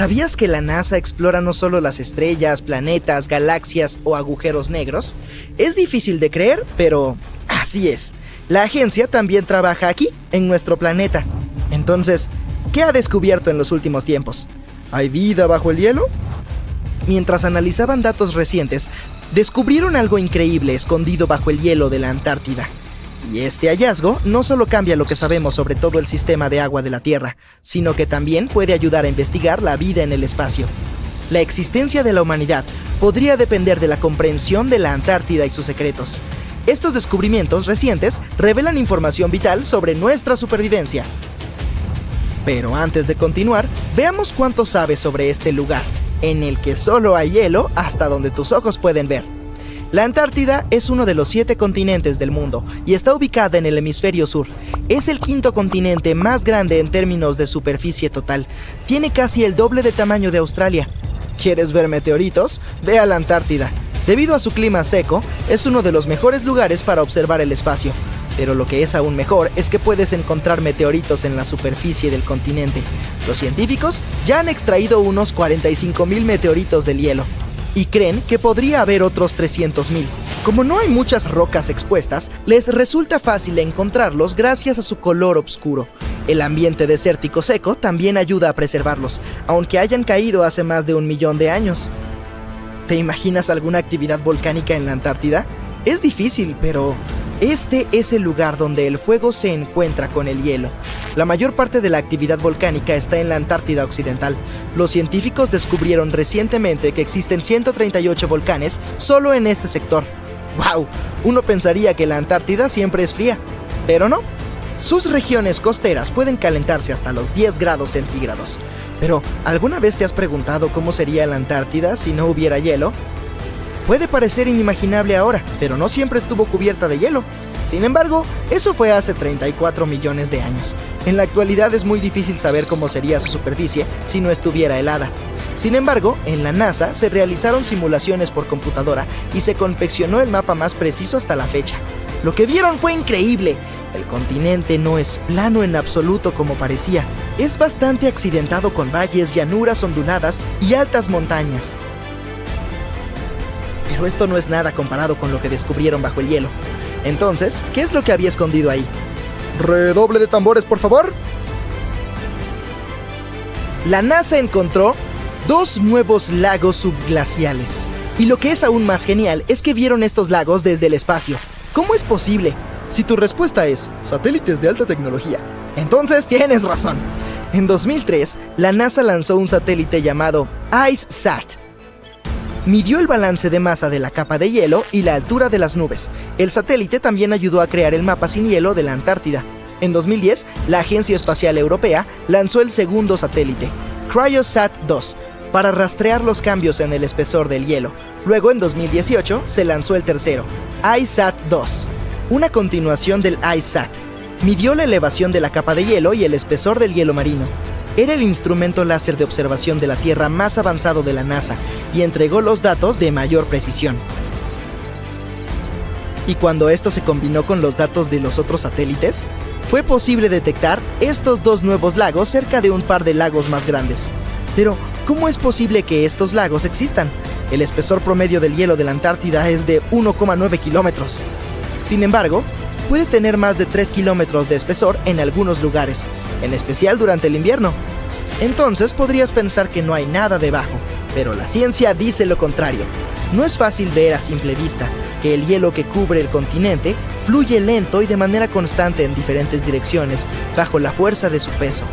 ¿Sabías que la NASA explora no solo las estrellas, planetas, galaxias o agujeros negros? Es difícil de creer, pero así es. La agencia también trabaja aquí, en nuestro planeta. Entonces, ¿qué ha descubierto en los últimos tiempos? ¿Hay vida bajo el hielo? Mientras analizaban datos recientes, descubrieron algo increíble escondido bajo el hielo de la Antártida. Y este hallazgo no solo cambia lo que sabemos sobre todo el sistema de agua de la Tierra, sino que también puede ayudar a investigar la vida en el espacio. La existencia de la humanidad podría depender de la comprensión de la Antártida y sus secretos. Estos descubrimientos recientes revelan información vital sobre nuestra supervivencia. Pero antes de continuar, veamos cuánto sabes sobre este lugar, en el que solo hay hielo hasta donde tus ojos pueden ver. La Antártida es uno de los 7 continentes del mundo y está ubicada en el hemisferio sur. Es el 5º continente más grande en términos de superficie total. Tiene casi el doble de tamaño de Australia. ¿Quieres ver meteoritos? Ve a la Antártida. Debido a su clima seco, es uno de los mejores lugares para observar el espacio. Pero lo que es aún mejor es que puedes encontrar meteoritos en la superficie del continente. Los científicos ya han extraído unos 45,000 meteoritos del hielo y creen que podría haber otros 300,000. Como no hay muchas rocas expuestas, les resulta fácil encontrarlos gracias a su color oscuro. El ambiente desértico seco también ayuda a preservarlos, aunque hayan caído hace más de 1 millón de años. ¿Te imaginas alguna actividad volcánica en la Antártida? Es difícil, pero este es el lugar donde el fuego se encuentra con el hielo. La mayor parte de la actividad volcánica está en la Antártida Occidental. Los científicos descubrieron recientemente que existen 138 volcanes solo en este sector. ¡Wow! Uno pensaría que la Antártida siempre es fría, pero no. Sus regiones costeras pueden calentarse hasta los 10 grados centígrados. Pero, ¿alguna vez te has preguntado cómo sería la Antártida si no hubiera hielo? Puede parecer inimaginable ahora, pero no siempre estuvo cubierta de hielo. Sin embargo, eso fue hace 34 millones de años. En la actualidad es muy difícil saber cómo sería su superficie si no estuviera helada. Sin embargo, en la NASA se realizaron simulaciones por computadora y se confeccionó el mapa más preciso hasta la fecha. Lo que vieron fue increíble. El continente no es plano en absoluto como parecía. Es bastante accidentado con valles, llanuras onduladas y altas montañas. Pero esto no es nada comparado con lo que descubrieron bajo el hielo. Entonces, ¿qué es lo que había escondido ahí? ¡Redoble de tambores, por favor! La NASA encontró 2 nuevos lagos subglaciales. Y lo que es aún más genial es que vieron estos lagos desde el espacio. ¿Cómo es posible? Si tu respuesta es satélites de alta tecnología, entonces tienes razón. En 2003, la NASA lanzó un satélite llamado IceSat. Midió el balance de masa de la capa de hielo y la altura de las nubes. El satélite también ayudó a crear el mapa sin hielo de la Antártida. En 2010, la Agencia Espacial Europea lanzó el segundo satélite, CryoSat-2, para rastrear los cambios en el espesor del hielo. Luego, en 2018, se lanzó el tercero, IceSat-2, una continuación del IceSat. Midió la elevación de la capa de hielo y el espesor del hielo marino. Era el instrumento láser de observación de la Tierra más avanzado de la NASA y entregó los datos de mayor precisión. Y cuando esto se combinó con los datos de los otros satélites, fue posible detectar estos 2 nuevos lagos cerca de un par de lagos más grandes. Pero, ¿cómo es posible que estos lagos existan? El espesor promedio del hielo de la Antártida es de 1,9 kilómetros. Sin embargo, puede tener más de 3 kilómetros de espesor en algunos lugares, en especial durante el invierno. Entonces podrías pensar que no hay nada debajo, pero la ciencia dice lo contrario. No es fácil ver a simple vista que el hielo que cubre el continente fluye lento y de manera constante en diferentes direcciones bajo la fuerza de su peso.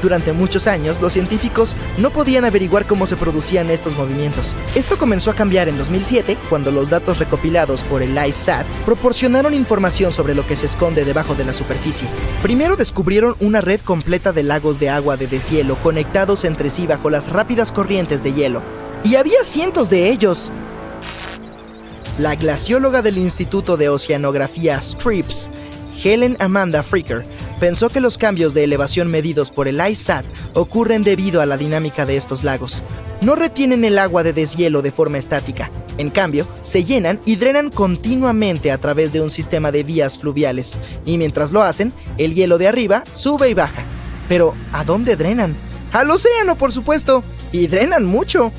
Durante muchos años, los científicos no podían averiguar cómo se producían estos movimientos. Esto comenzó a cambiar en 2007, cuando los datos recopilados por el IceSat proporcionaron información sobre lo que se esconde debajo de la superficie. Primero descubrieron una red completa de lagos de agua de deshielo conectados entre sí bajo las rápidas corrientes de hielo. ¡Y había cientos de ellos! La glacióloga del Instituto de Oceanografía Scripps, Helen Amanda Fricker, pensó que los cambios de elevación medidos por el IceSat ocurren debido a la dinámica de estos lagos. No retienen el agua de deshielo de forma estática. En cambio, se llenan y drenan continuamente a través de un sistema de vías fluviales. Y mientras lo hacen, el hielo de arriba sube y baja. Pero, ¿a dónde drenan? Al océano, por supuesto, y drenan mucho.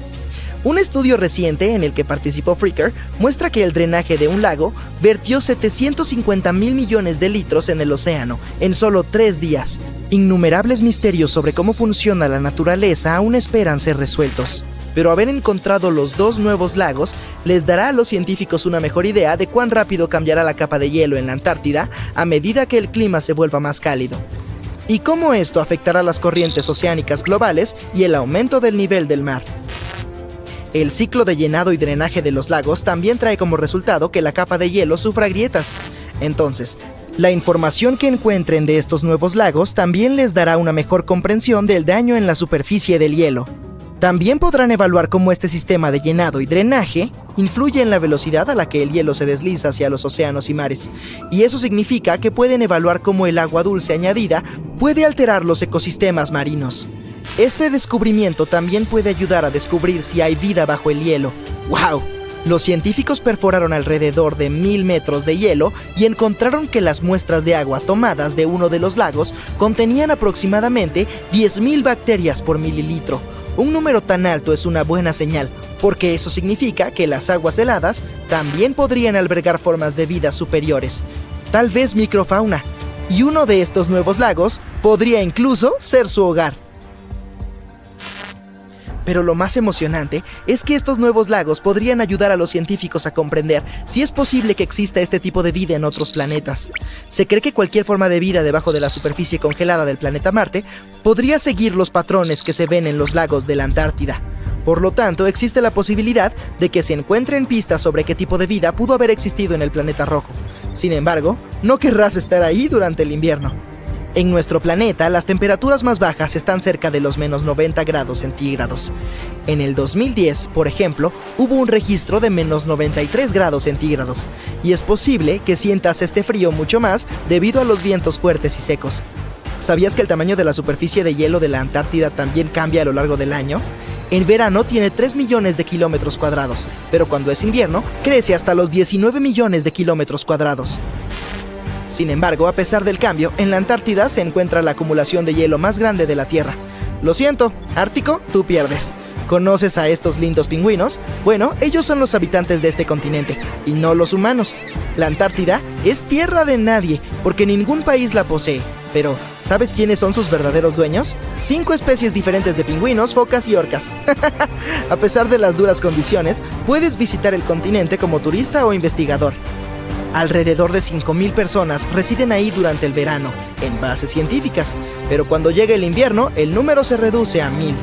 Un estudio reciente en el que participó Freaker muestra que el drenaje de un lago vertió 750,000 millones de litros en el océano en solo 3 días. Innumerables misterios sobre cómo funciona la naturaleza aún esperan ser resueltos. Pero haber encontrado los 2 nuevos lagos les dará a los científicos una mejor idea de cuán rápido cambiará la capa de hielo en la Antártida a medida que el clima se vuelva más cálido. Y cómo esto afectará las corrientes oceánicas globales y el aumento del nivel del mar. El ciclo de llenado y drenaje de los lagos también trae como resultado que la capa de hielo sufra grietas. Entonces, la información que encuentren de estos nuevos lagos también les dará una mejor comprensión del daño en la superficie del hielo. También podrán evaluar cómo este sistema de llenado y drenaje influye en la velocidad a la que el hielo se desliza hacia los océanos y mares. Y eso significa que pueden evaluar cómo el agua dulce añadida puede alterar los ecosistemas marinos. Este descubrimiento también puede ayudar a descubrir si hay vida bajo el hielo. ¡Wow! Los científicos perforaron alrededor de 1000 metros de hielo y encontraron que las muestras de agua tomadas de uno de los lagos contenían aproximadamente 10,000 bacterias por mililitro. Un número tan alto es una buena señal, porque eso significa que las aguas heladas también podrían albergar formas de vida superiores, tal vez microfauna, y uno de estos nuevos lagos podría incluso ser su hogar. Pero lo más emocionante es que estos nuevos lagos podrían ayudar a los científicos a comprender si es posible que exista este tipo de vida en otros planetas. Se cree que cualquier forma de vida debajo de la superficie congelada del planeta Marte podría seguir los patrones que se ven en los lagos de la Antártida. Por lo tanto, existe la posibilidad de que se encuentren pistas sobre qué tipo de vida pudo haber existido en el planeta rojo. Sin embargo, no querrás estar ahí durante el invierno. En nuestro planeta, las temperaturas más bajas están cerca de los menos 90 grados centígrados. En el 2010, por ejemplo, hubo un registro de menos 93 grados centígrados, y es posible que sientas este frío mucho más debido a los vientos fuertes y secos. ¿Sabías que el tamaño de la superficie de hielo de la Antártida también cambia a lo largo del año? En verano tiene 3 millones de kilómetros cuadrados, pero cuando es invierno, crece hasta los 19 millones de kilómetros cuadrados. Sin embargo, a pesar del cambio, en la Antártida se encuentra la acumulación de hielo más grande de la Tierra. Lo siento, Ártico, tú pierdes. ¿Conoces a estos lindos pingüinos? Bueno, ellos son los habitantes de este continente, y no los humanos. La Antártida es tierra de nadie, porque ningún país la posee. Pero, ¿sabes quiénes son sus verdaderos dueños? 5 especies diferentes de pingüinos, focas y orcas. A pesar de las duras condiciones, puedes visitar el continente como turista o investigador. Alrededor de 5,000 personas residen ahí durante el verano, en bases científicas, pero cuando llega el invierno, el número se reduce a 1000.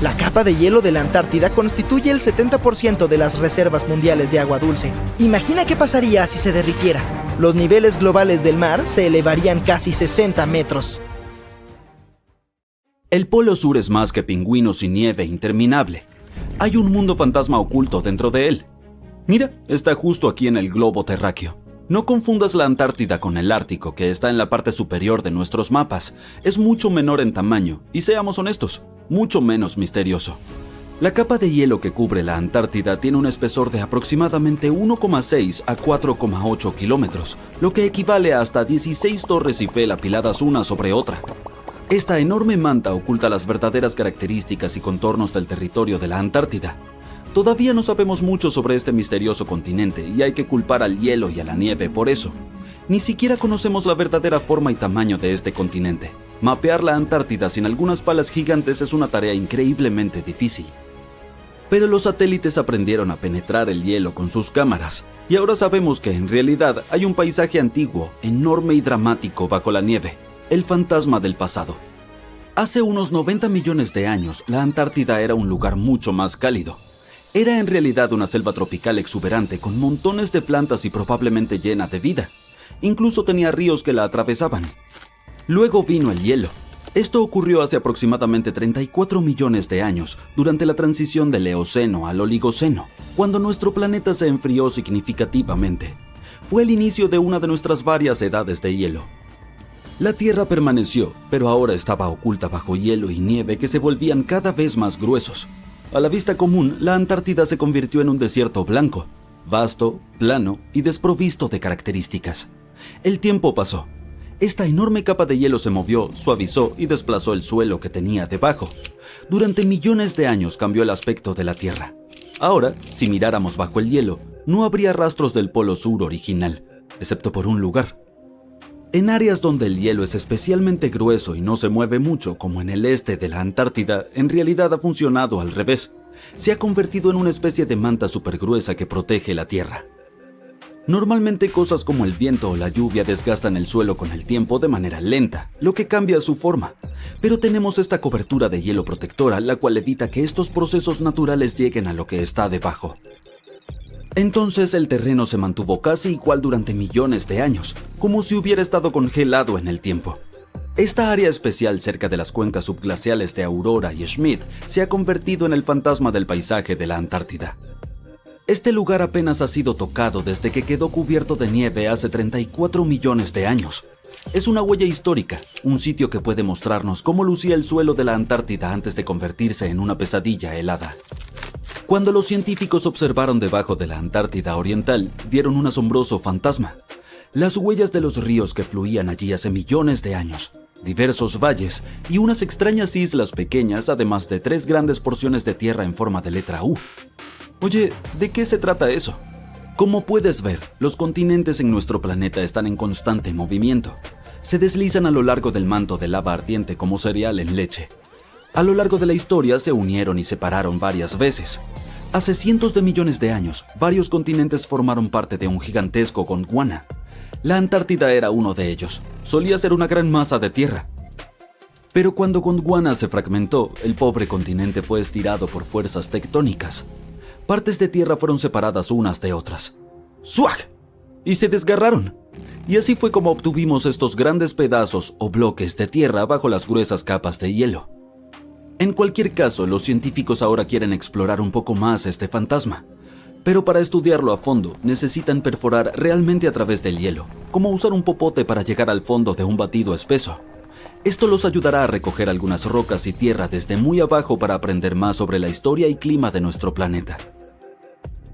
La capa de hielo de la Antártida constituye el 70% de las reservas mundiales de agua dulce. Imagina qué pasaría si se derritiera. Los niveles globales del mar se elevarían casi 60 metros. El Polo Sur es más que pingüinos y nieve interminable. Hay un mundo fantasma oculto dentro de él. Mira, está justo aquí en el globo terráqueo. No confundas la Antártida con el Ártico, que está en la parte superior de nuestros mapas. Es mucho menor en tamaño, y seamos honestos, mucho menos misterioso. La capa de hielo que cubre la Antártida tiene un espesor de aproximadamente 1,6 a 4,8 kilómetros, lo que equivale a hasta 16 torres Eiffel apiladas una sobre otra. Esta enorme manta oculta las verdaderas características y contornos del territorio de la Antártida. Todavía no sabemos mucho sobre este misterioso continente y hay que culpar al hielo y a la nieve por eso. Ni siquiera conocemos la verdadera forma y tamaño de este continente. Mapear la Antártida sin algunas palas gigantes es una tarea increíblemente difícil. Pero los satélites aprendieron a penetrar el hielo con sus cámaras, y ahora sabemos que en realidad hay un paisaje antiguo, enorme y dramático bajo la nieve, el fantasma del pasado. Hace unos 90 millones de años, la Antártida era un lugar mucho más cálido. Era en realidad una selva tropical exuberante con montones de plantas y probablemente llena de vida. Incluso tenía ríos que la atravesaban. Luego vino el hielo. Esto ocurrió hace aproximadamente 34 millones de años, durante la transición del Eoceno al Oligoceno, cuando nuestro planeta se enfrió significativamente. Fue el inicio de una de nuestras varias edades de hielo. La Tierra permaneció, pero ahora estaba oculta bajo hielo y nieve que se volvían cada vez más gruesos. A la vista común, la Antártida se convirtió en un desierto blanco, vasto, plano y desprovisto de características. El tiempo pasó. Esta enorme capa de hielo se movió, suavizó y desplazó el suelo que tenía debajo. Durante millones de años cambió el aspecto de la Tierra. Ahora, si miráramos bajo el hielo, no habría rastros del Polo Sur original, excepto por un lugar. En áreas donde el hielo es especialmente grueso y no se mueve mucho, como en el este de la Antártida, en realidad ha funcionado al revés. Se ha convertido en una especie de manta supergruesa que protege la Tierra. Normalmente cosas como el viento o la lluvia desgastan el suelo con el tiempo de manera lenta, lo que cambia su forma. Pero tenemos esta cobertura de hielo protectora, la cual evita que estos procesos naturales lleguen a lo que está debajo. Entonces el terreno se mantuvo casi igual durante millones de años, como si hubiera estado congelado en el tiempo. Esta área especial cerca de las cuencas subglaciales de Aurora y Schmidt se ha convertido en el fantasma del paisaje de la Antártida. Este lugar apenas ha sido tocado desde que quedó cubierto de nieve hace 34 millones de años. Es una huella histórica, un sitio que puede mostrarnos cómo lucía el suelo de la Antártida antes de convertirse en una pesadilla helada. Cuando los científicos observaron debajo de la Antártida Oriental, vieron un asombroso fantasma. Las huellas de los ríos que fluían allí hace millones de años, diversos valles y unas extrañas islas pequeñas, además de 3 grandes porciones de tierra en forma de letra U. Oye, ¿de qué se trata eso? Como puedes ver, los continentes en nuestro planeta están en constante movimiento. Se deslizan a lo largo del manto de lava ardiente como cereal en leche. A lo largo de la historia se unieron y separaron varias veces. Hace cientos de millones de años, varios continentes formaron parte de un gigantesco Gondwana. La Antártida era uno de ellos. Solía ser una gran masa de tierra. Pero cuando Gondwana se fragmentó, el pobre continente fue estirado por fuerzas tectónicas. Partes de tierra fueron separadas unas de otras. ¡Suaj! Y se desgarraron. Y así fue como obtuvimos estos grandes pedazos o bloques de tierra bajo las gruesas capas de hielo. En cualquier caso, los científicos ahora quieren explorar un poco más este fantasma. Pero para estudiarlo a fondo, necesitan perforar realmente a través del hielo, como usar un popote para llegar al fondo de un batido espeso. Esto los ayudará a recoger algunas rocas y tierra desde muy abajo para aprender más sobre la historia y clima de nuestro planeta.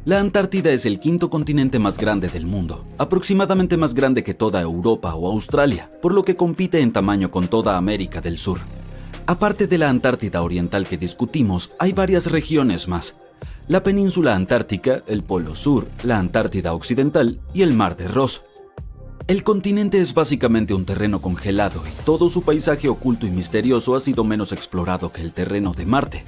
La Antártida es el 5º continente más grande del mundo, aproximadamente más grande que toda Europa o Australia, por lo que compite en tamaño con toda América del Sur. Aparte de la Antártida Oriental que discutimos, hay varias regiones más. La península antártica, el Polo Sur, la Antártida Occidental y el Mar de Ross. El continente es básicamente un terreno congelado y todo su paisaje oculto y misterioso ha sido menos explorado que el terreno de Marte.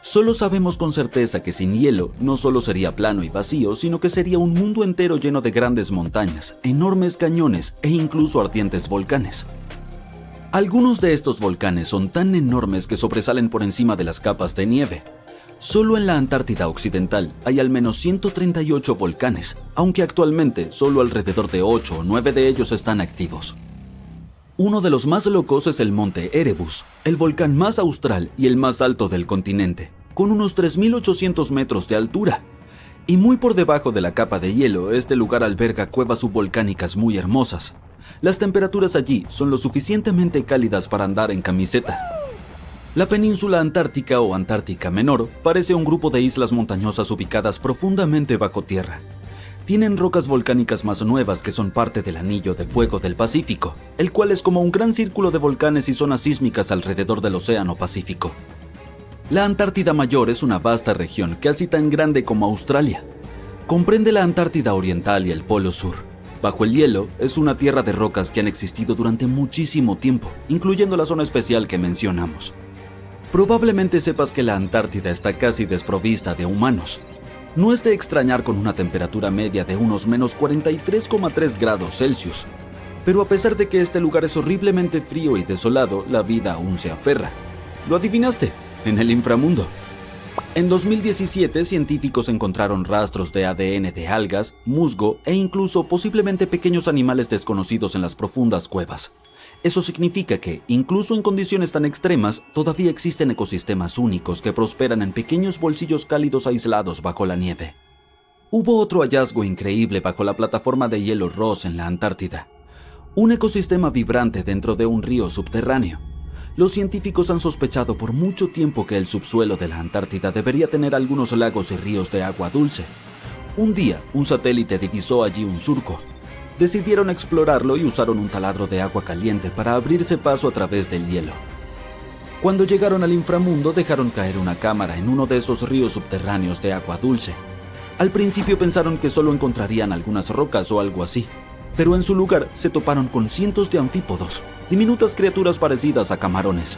Solo sabemos con certeza que sin hielo no solo sería plano y vacío, sino que sería un mundo entero lleno de grandes montañas, enormes cañones e incluso ardientes volcanes. Algunos de estos volcanes son tan enormes que sobresalen por encima de las capas de nieve. Solo en la Antártida Occidental hay al menos 138 volcanes, aunque actualmente solo alrededor de 8 o 9 de ellos están activos. Uno de los más locos es el monte Erebus, el volcán más austral y el más alto del continente, con unos 3.800 metros de altura. Y muy por debajo de la capa de hielo, este lugar alberga cuevas subvolcánicas muy hermosas. Las temperaturas allí son lo suficientemente cálidas para andar en camiseta. La península antártica o Antártica Menor parece un grupo de islas montañosas ubicadas profundamente bajo tierra. Tienen rocas volcánicas más nuevas que son parte del anillo de fuego del Pacífico, el cual es como un gran círculo de volcanes y zonas sísmicas alrededor del Océano Pacífico. La Antártida Mayor es una vasta región casi tan grande como Australia. Comprende la Antártida Oriental y el Polo Sur. Bajo el hielo es una tierra de rocas que han existido durante muchísimo tiempo, incluyendo la zona especial que mencionamos. Probablemente sepas que la Antártida está casi desprovista de humanos. No es de extrañar con una temperatura media de unos menos 43,3 grados Celsius. Pero a pesar de que este lugar es horriblemente frío y desolado, la vida aún se aferra. ¿Lo adivinaste? En el inframundo. En 2017, científicos encontraron rastros de ADN de algas, musgo e incluso posiblemente pequeños animales desconocidos en las profundas cuevas. Eso significa que, incluso en condiciones tan extremas, todavía existen ecosistemas únicos que prosperan en pequeños bolsillos cálidos aislados bajo la nieve. Hubo otro hallazgo increíble bajo la plataforma de hielo Ross en la Antártida. Un ecosistema vibrante dentro de un río subterráneo. Los científicos han sospechado por mucho tiempo que el subsuelo de la Antártida debería tener algunos lagos y ríos de agua dulce. Un día, un satélite divisó allí un surco. Decidieron explorarlo y usaron un taladro de agua caliente para abrirse paso a través del hielo. Cuando llegaron al inframundo, dejaron caer una cámara en uno de esos ríos subterráneos de agua dulce. Al principio pensaron que solo encontrarían algunas rocas o algo así, pero en su lugar se toparon con cientos de anfípodos, diminutas criaturas parecidas a camarones.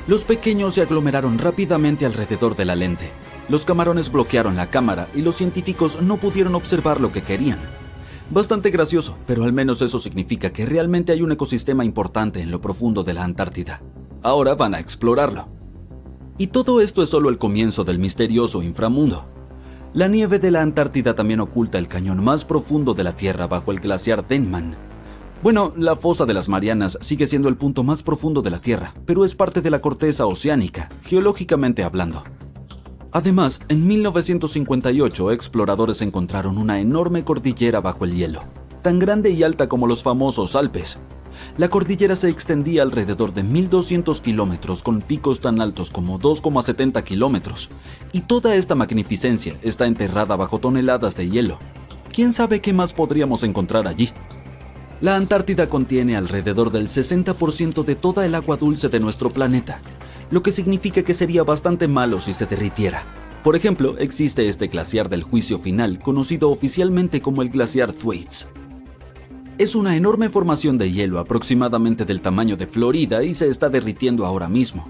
Los pequeños se aglomeraron rápidamente alrededor de la lente. Los camarones bloquearon la cámara y los científicos no pudieron observar lo que querían. Bastante gracioso, pero al menos eso significa que realmente hay un ecosistema importante en lo profundo de la Antártida. Ahora van a explorarlo. Y todo esto es solo el comienzo del misterioso inframundo. La nieve de la Antártida también oculta el cañón más profundo de la Tierra bajo el glaciar Denman. Bueno, la fosa de las Marianas sigue siendo el punto más profundo de la Tierra, pero es parte de la corteza oceánica, geológicamente hablando. Además, en 1958, exploradores encontraron una enorme cordillera bajo el hielo, tan grande y alta como los famosos Alpes. La cordillera se extendía alrededor de 1.200 kilómetros con picos tan altos como 2,70 kilómetros, y toda esta magnificencia está enterrada bajo toneladas de hielo. ¿Quién sabe qué más podríamos encontrar allí? La Antártida contiene alrededor del 60% de toda el agua dulce de nuestro planeta, lo que significa que sería bastante malo si se derritiera. Por ejemplo, existe este glaciar del juicio final, conocido oficialmente como el glaciar Thwaites. Es una enorme formación de hielo aproximadamente del tamaño de Florida y se está derritiendo ahora mismo.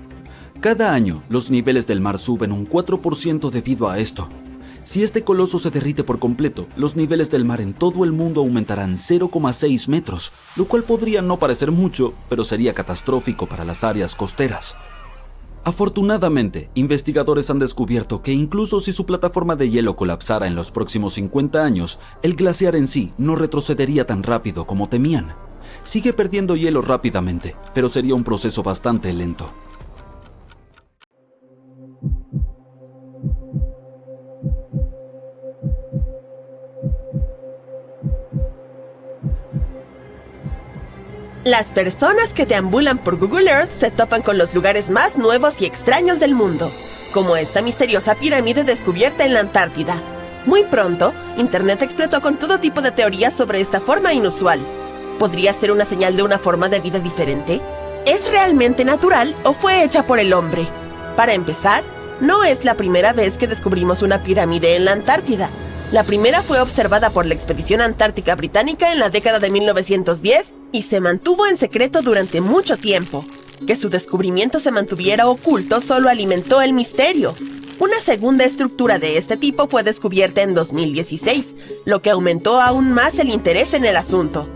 Cada año, los niveles del mar suben un 4% debido a esto. Si este coloso se derrite por completo, los niveles del mar en todo el mundo aumentarán 0,6 metros, lo cual podría no parecer mucho, pero sería catastrófico para las áreas costeras. Afortunadamente, investigadores han descubierto que incluso si su plataforma de hielo colapsara en los próximos 50 años, el glaciar en sí no retrocedería tan rápido como temían. Sigue perdiendo hielo rápidamente, pero sería un proceso bastante lento. Las personas que deambulan por Google Earth se topan con los lugares más nuevos y extraños del mundo, como esta misteriosa pirámide descubierta en la Antártida. Muy pronto, Internet explotó con todo tipo de teorías sobre esta forma inusual. ¿Podría ser una señal de una forma de vida diferente? ¿Es realmente natural o fue hecha por el hombre? Para empezar, no es la primera vez que descubrimos una pirámide en la Antártida. La primera fue observada por la Expedición Antártica Británica en la década de 1910 y se mantuvo en secreto durante mucho tiempo. Que su descubrimiento se mantuviera oculto solo alimentó el misterio. Una segunda estructura de este tipo fue descubierta en 2016, lo que aumentó aún más el interés en el asunto.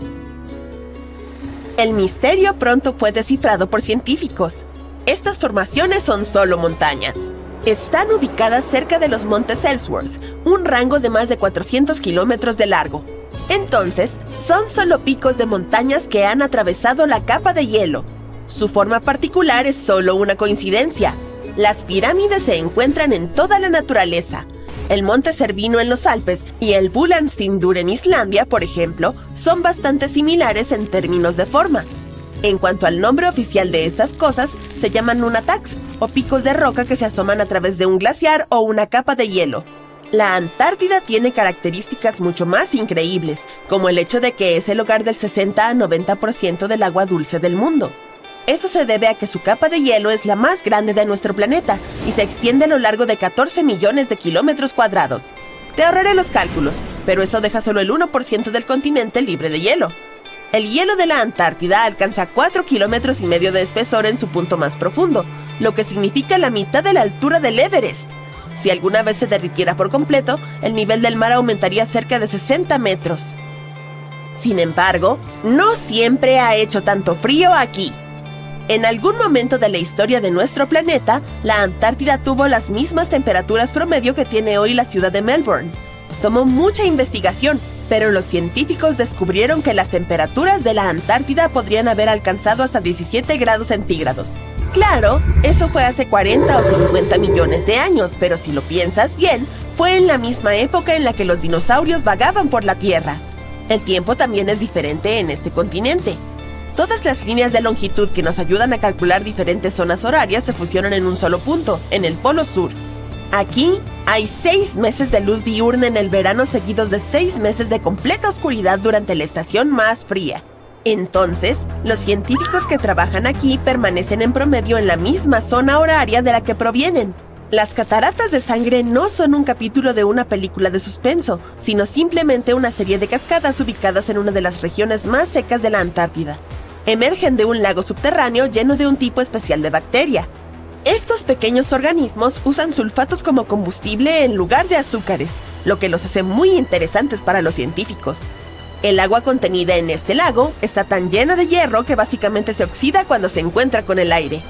El misterio pronto fue descifrado por científicos. Estas formaciones son solo montañas. Están ubicadas cerca de los montes Ellsworth, un rango de más de 400 kilómetros de largo. Entonces, son solo picos de montañas que han atravesado la capa de hielo. Su forma particular es solo una coincidencia. Las pirámides se encuentran en toda la naturaleza. El monte Cervino en los Alpes y el Bulandstindur en Islandia, por ejemplo, son bastante similares en términos de forma. En cuanto al nombre oficial de estas cosas, se llaman nunataks, o picos de roca que se asoman a través de un glaciar o una capa de hielo. La Antártida tiene características mucho más increíbles, como el hecho de que es el hogar del 60 a 90% del agua dulce del mundo. Eso se debe a que su capa de hielo es la más grande de nuestro planeta y se extiende a lo largo de 14 millones de kilómetros cuadrados. Te ahorraré los cálculos, pero eso deja solo el 1% del continente libre de hielo. El hielo de la Antártida alcanza 4,5 kilómetros de espesor en su punto más profundo, lo que significa la mitad de la altura del Everest. Si alguna vez se derritiera por completo, el nivel del mar aumentaría cerca de 60 metros. Sin embargo, no siempre ha hecho tanto frío aquí. En algún momento de la historia de nuestro planeta, la Antártida tuvo las mismas temperaturas promedio que tiene hoy la ciudad de Melbourne. Tomó mucha investigación, pero los científicos descubrieron que las temperaturas de la Antártida podrían haber alcanzado hasta 17 grados centígrados. Claro, eso fue hace 40 o 50 millones de años, pero si lo piensas bien, fue en la misma época en la que los dinosaurios vagaban por la Tierra. El tiempo también es diferente en este continente. Todas las líneas de longitud que nos ayudan a calcular diferentes zonas horarias se fusionan en un solo punto, en el Polo Sur. Aquí Hay 6 meses de luz diurna en el verano seguidos de 6 meses de completa oscuridad durante la estación más fría. Entonces, los científicos que trabajan aquí permanecen en promedio en la misma zona horaria de la que provienen. Las cataratas de sangre no son un capítulo de una película de suspenso, sino simplemente una serie de cascadas ubicadas en una de las regiones más secas de la Antártida. Emergen de un lago subterráneo lleno de un tipo especial de bacteria. Estos pequeños organismos usan sulfatos como combustible en lugar de azúcares, lo que los hace muy interesantes para los científicos. El agua contenida en este lago está tan llena de hierro que básicamente se oxida cuando se encuentra con el aire.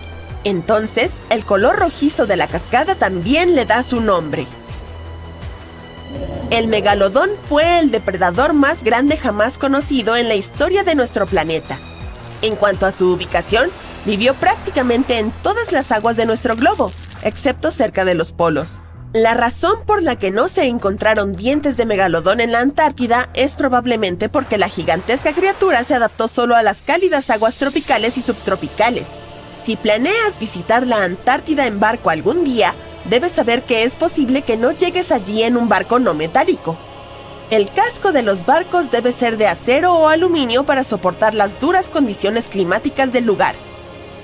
Entonces, el color rojizo de la cascada también le da su nombre. El megalodón fue el depredador más grande jamás conocido en la historia de nuestro planeta. En cuanto a su ubicación, vivió prácticamente en todas las aguas de nuestro globo, excepto cerca de los polos. La razón por la que no se encontraron dientes de megalodón en la Antártida es probablemente porque la gigantesca criatura se adaptó solo a las cálidas aguas tropicales y subtropicales. Si planeas visitar la Antártida en barco algún día, debes saber que es posible que no llegues allí en un barco no metálico. El casco de los barcos debe ser de acero o aluminio para soportar las duras condiciones climáticas del lugar.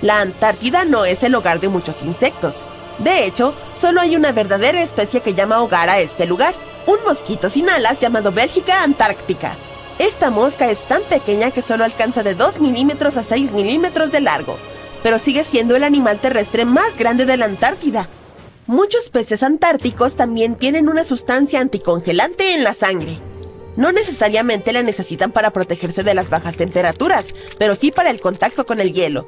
La Antártida no es el hogar de muchos insectos. De hecho, solo hay una verdadera especie que llama hogar a este lugar, un mosquito sin alas llamado Bélgica antárctica. Esta mosca es tan pequeña que solo alcanza de 2 milímetros a 6 milímetros de largo, pero sigue siendo el animal terrestre más grande de la Antártida. Muchos peces antárticos también tienen una sustancia anticongelante en la sangre. No necesariamente la necesitan para protegerse de las bajas temperaturas, pero sí para el contacto con el hielo.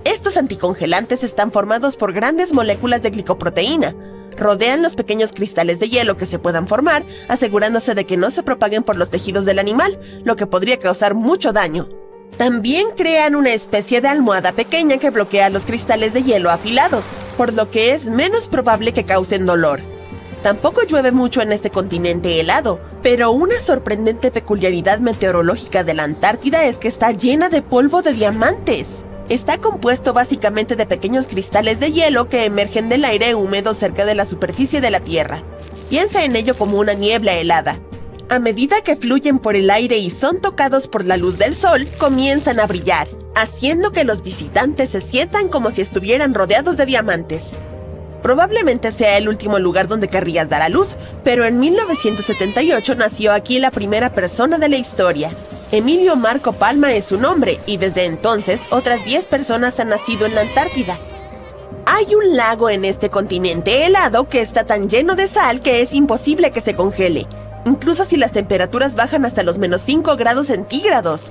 Estos anticongelantes están formados por grandes moléculas de glicoproteína. Rodean los pequeños cristales de hielo que se puedan formar, asegurándose de que no se propaguen por los tejidos del animal, lo que podría causar mucho daño. También crean una especie de almohada pequeña que bloquea los cristales de hielo afilados, por lo que es menos probable que causen dolor. Tampoco llueve mucho en este continente helado, pero una sorprendente peculiaridad meteorológica de la Antártida es que está llena de polvo de diamantes. Está compuesto básicamente de pequeños cristales de hielo que emergen del aire húmedo cerca de la superficie de la Tierra. Piensa en ello como una niebla helada. A medida que fluyen por el aire y son tocados por la luz del sol, comienzan a brillar, haciendo que los visitantes se sientan como si estuvieran rodeados de diamantes. Probablemente sea el último lugar donde querrías dar a luz, pero en 1978 nació aquí la primera persona de la historia. Emilio Marco Palma es su nombre, y desde entonces otras 10 personas han nacido en la Antártida. Hay un lago en este continente helado que está tan lleno de sal que es imposible que se congele, incluso si las temperaturas bajan hasta los -5 grados centígrados.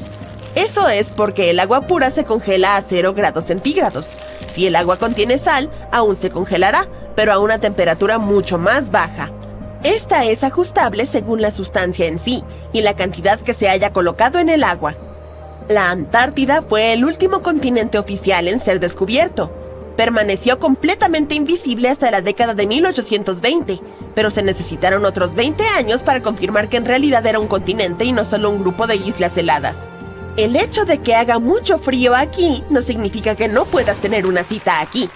Eso es porque el agua pura se congela a 0 grados centígrados. Si el agua contiene sal, aún se congelará, pero a una temperatura mucho más baja. Esta es ajustable según la sustancia en sí y la cantidad que se haya colocado en el agua. La Antártida fue el último continente oficial en ser descubierto. Permaneció completamente invisible hasta la década de 1820, pero se necesitaron otros 20 años para confirmar que en realidad era un continente y no solo un grupo de islas heladas. El hecho de que haga mucho frío aquí no significa que no puedas tener una cita aquí.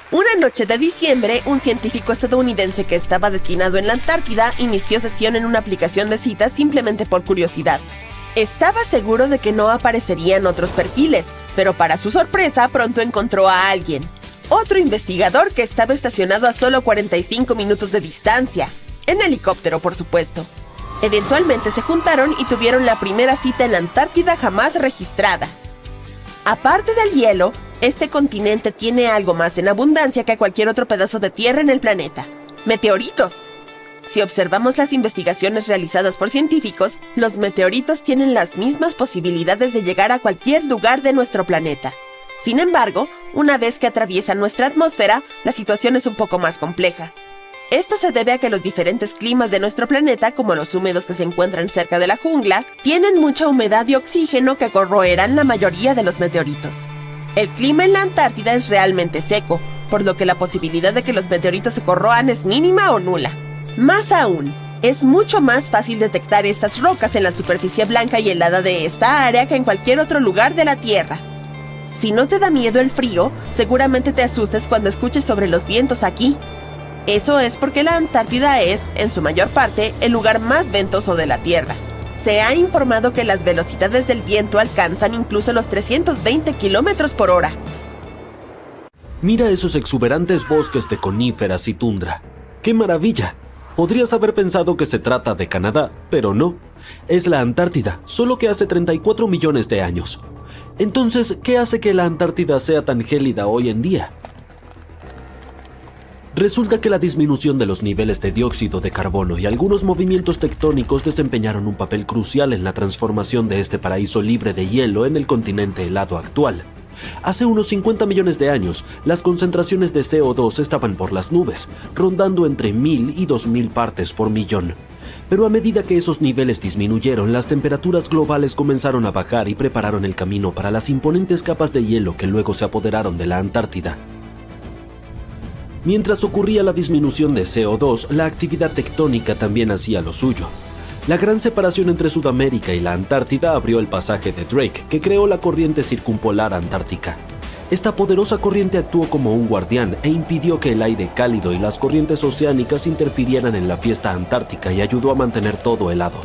Una noche de diciembre, un científico estadounidense que estaba destinado en la Antártida inició sesión en una aplicación de citas simplemente por curiosidad. Estaba seguro de que no aparecerían otros perfiles, pero para su sorpresa pronto encontró a alguien. Otro investigador que estaba estacionado a solo 45 minutos de distancia. En helicóptero, por supuesto. Eventualmente se juntaron y tuvieron la primera cita en la Antártida jamás registrada. Aparte del hielo, este continente tiene algo más en abundancia que cualquier otro pedazo de tierra en el planeta: meteoritos. Si observamos las investigaciones realizadas por científicos, los meteoritos tienen las mismas posibilidades de llegar a cualquier lugar de nuestro planeta. Sin embargo, una vez que atraviesan nuestra atmósfera, la situación es un poco más compleja. Esto se debe a que los diferentes climas de nuestro planeta, como los húmedos que se encuentran cerca de la jungla, tienen mucha humedad y oxígeno que corroerán la mayoría de los meteoritos. El clima en la Antártida es realmente seco, por lo que la posibilidad de que los meteoritos se corroan es mínima o nula. Más aún, es mucho más fácil detectar estas rocas en la superficie blanca y helada de esta área que en cualquier otro lugar de la Tierra. Si no te da miedo el frío, seguramente te asustes cuando escuches sobre los vientos aquí. Eso es porque la Antártida es, en su mayor parte, el lugar más ventoso de la Tierra. Se ha informado que las velocidades del viento alcanzan incluso los 320 kilómetros por hora. Mira esos exuberantes bosques de coníferas y tundra. ¡Qué maravilla! Podrías haber pensado que se trata de Canadá, pero no. Es la Antártida, solo que hace 34 millones de años. Entonces, ¿qué hace que la Antártida sea tan gélida hoy en día? Resulta que la disminución de los niveles de dióxido de carbono y algunos movimientos tectónicos desempeñaron un papel crucial en la transformación de este paraíso libre de hielo en el continente helado actual. Hace unos 50 millones de años, las concentraciones de CO2 estaban por las nubes, rondando entre 1000 y 2000 partes por millón. Pero a medida que esos niveles disminuyeron, las temperaturas globales comenzaron a bajar y prepararon el camino para las imponentes capas de hielo que luego se apoderaron de la Antártida. Mientras ocurría la disminución de CO2, la actividad tectónica también hacía lo suyo. La gran separación entre Sudamérica y la Antártida abrió el pasaje de Drake, que creó la corriente circumpolar antártica. Esta poderosa corriente actuó como un guardián e impidió que el aire cálido y las corrientes oceánicas interfirieran en la fiesta antártica y ayudó a mantener todo helado.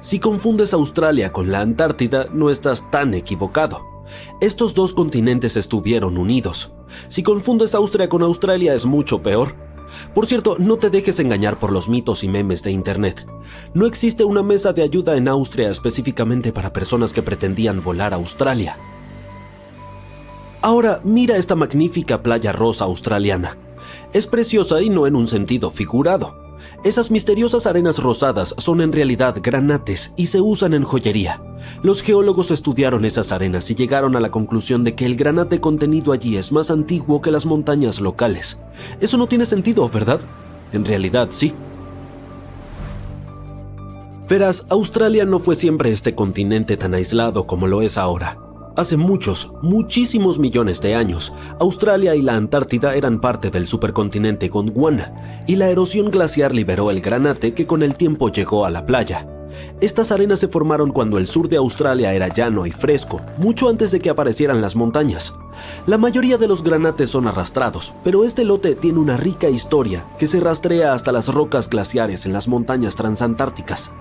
Si confundes Australia con la Antártida, no estás tan equivocado. Estos dos continentes estuvieron unidos. Si confundes Austria con Australia, es mucho peor. Por cierto, no te dejes engañar por los mitos y memes de internet. No existe una mesa de ayuda en Austria específicamente para personas que pretendían volar a Australia. Ahora, mira esta magnífica playa rosa australiana. Es preciosa y no en un sentido figurado. Esas misteriosas arenas rosadas son en realidad granates y se usan en joyería. Los geólogos estudiaron esas arenas y llegaron a la conclusión de que el granate contenido allí es más antiguo que las montañas locales. Eso no tiene sentido, ¿verdad? En realidad, sí. Verás, Australia no fue siempre este continente tan aislado como lo es ahora. Hace muchísimos millones de años, Australia y la Antártida eran parte del supercontinente Gondwana, y la erosión glaciar liberó el granate que con el tiempo llegó a la playa. Estas arenas se formaron cuando el sur de Australia era llano y fresco, mucho antes de que aparecieran las montañas. La mayoría de los granates son arrastrados, pero este lote tiene una rica historia que se rastrea hasta las rocas glaciares en las montañas transantárticas.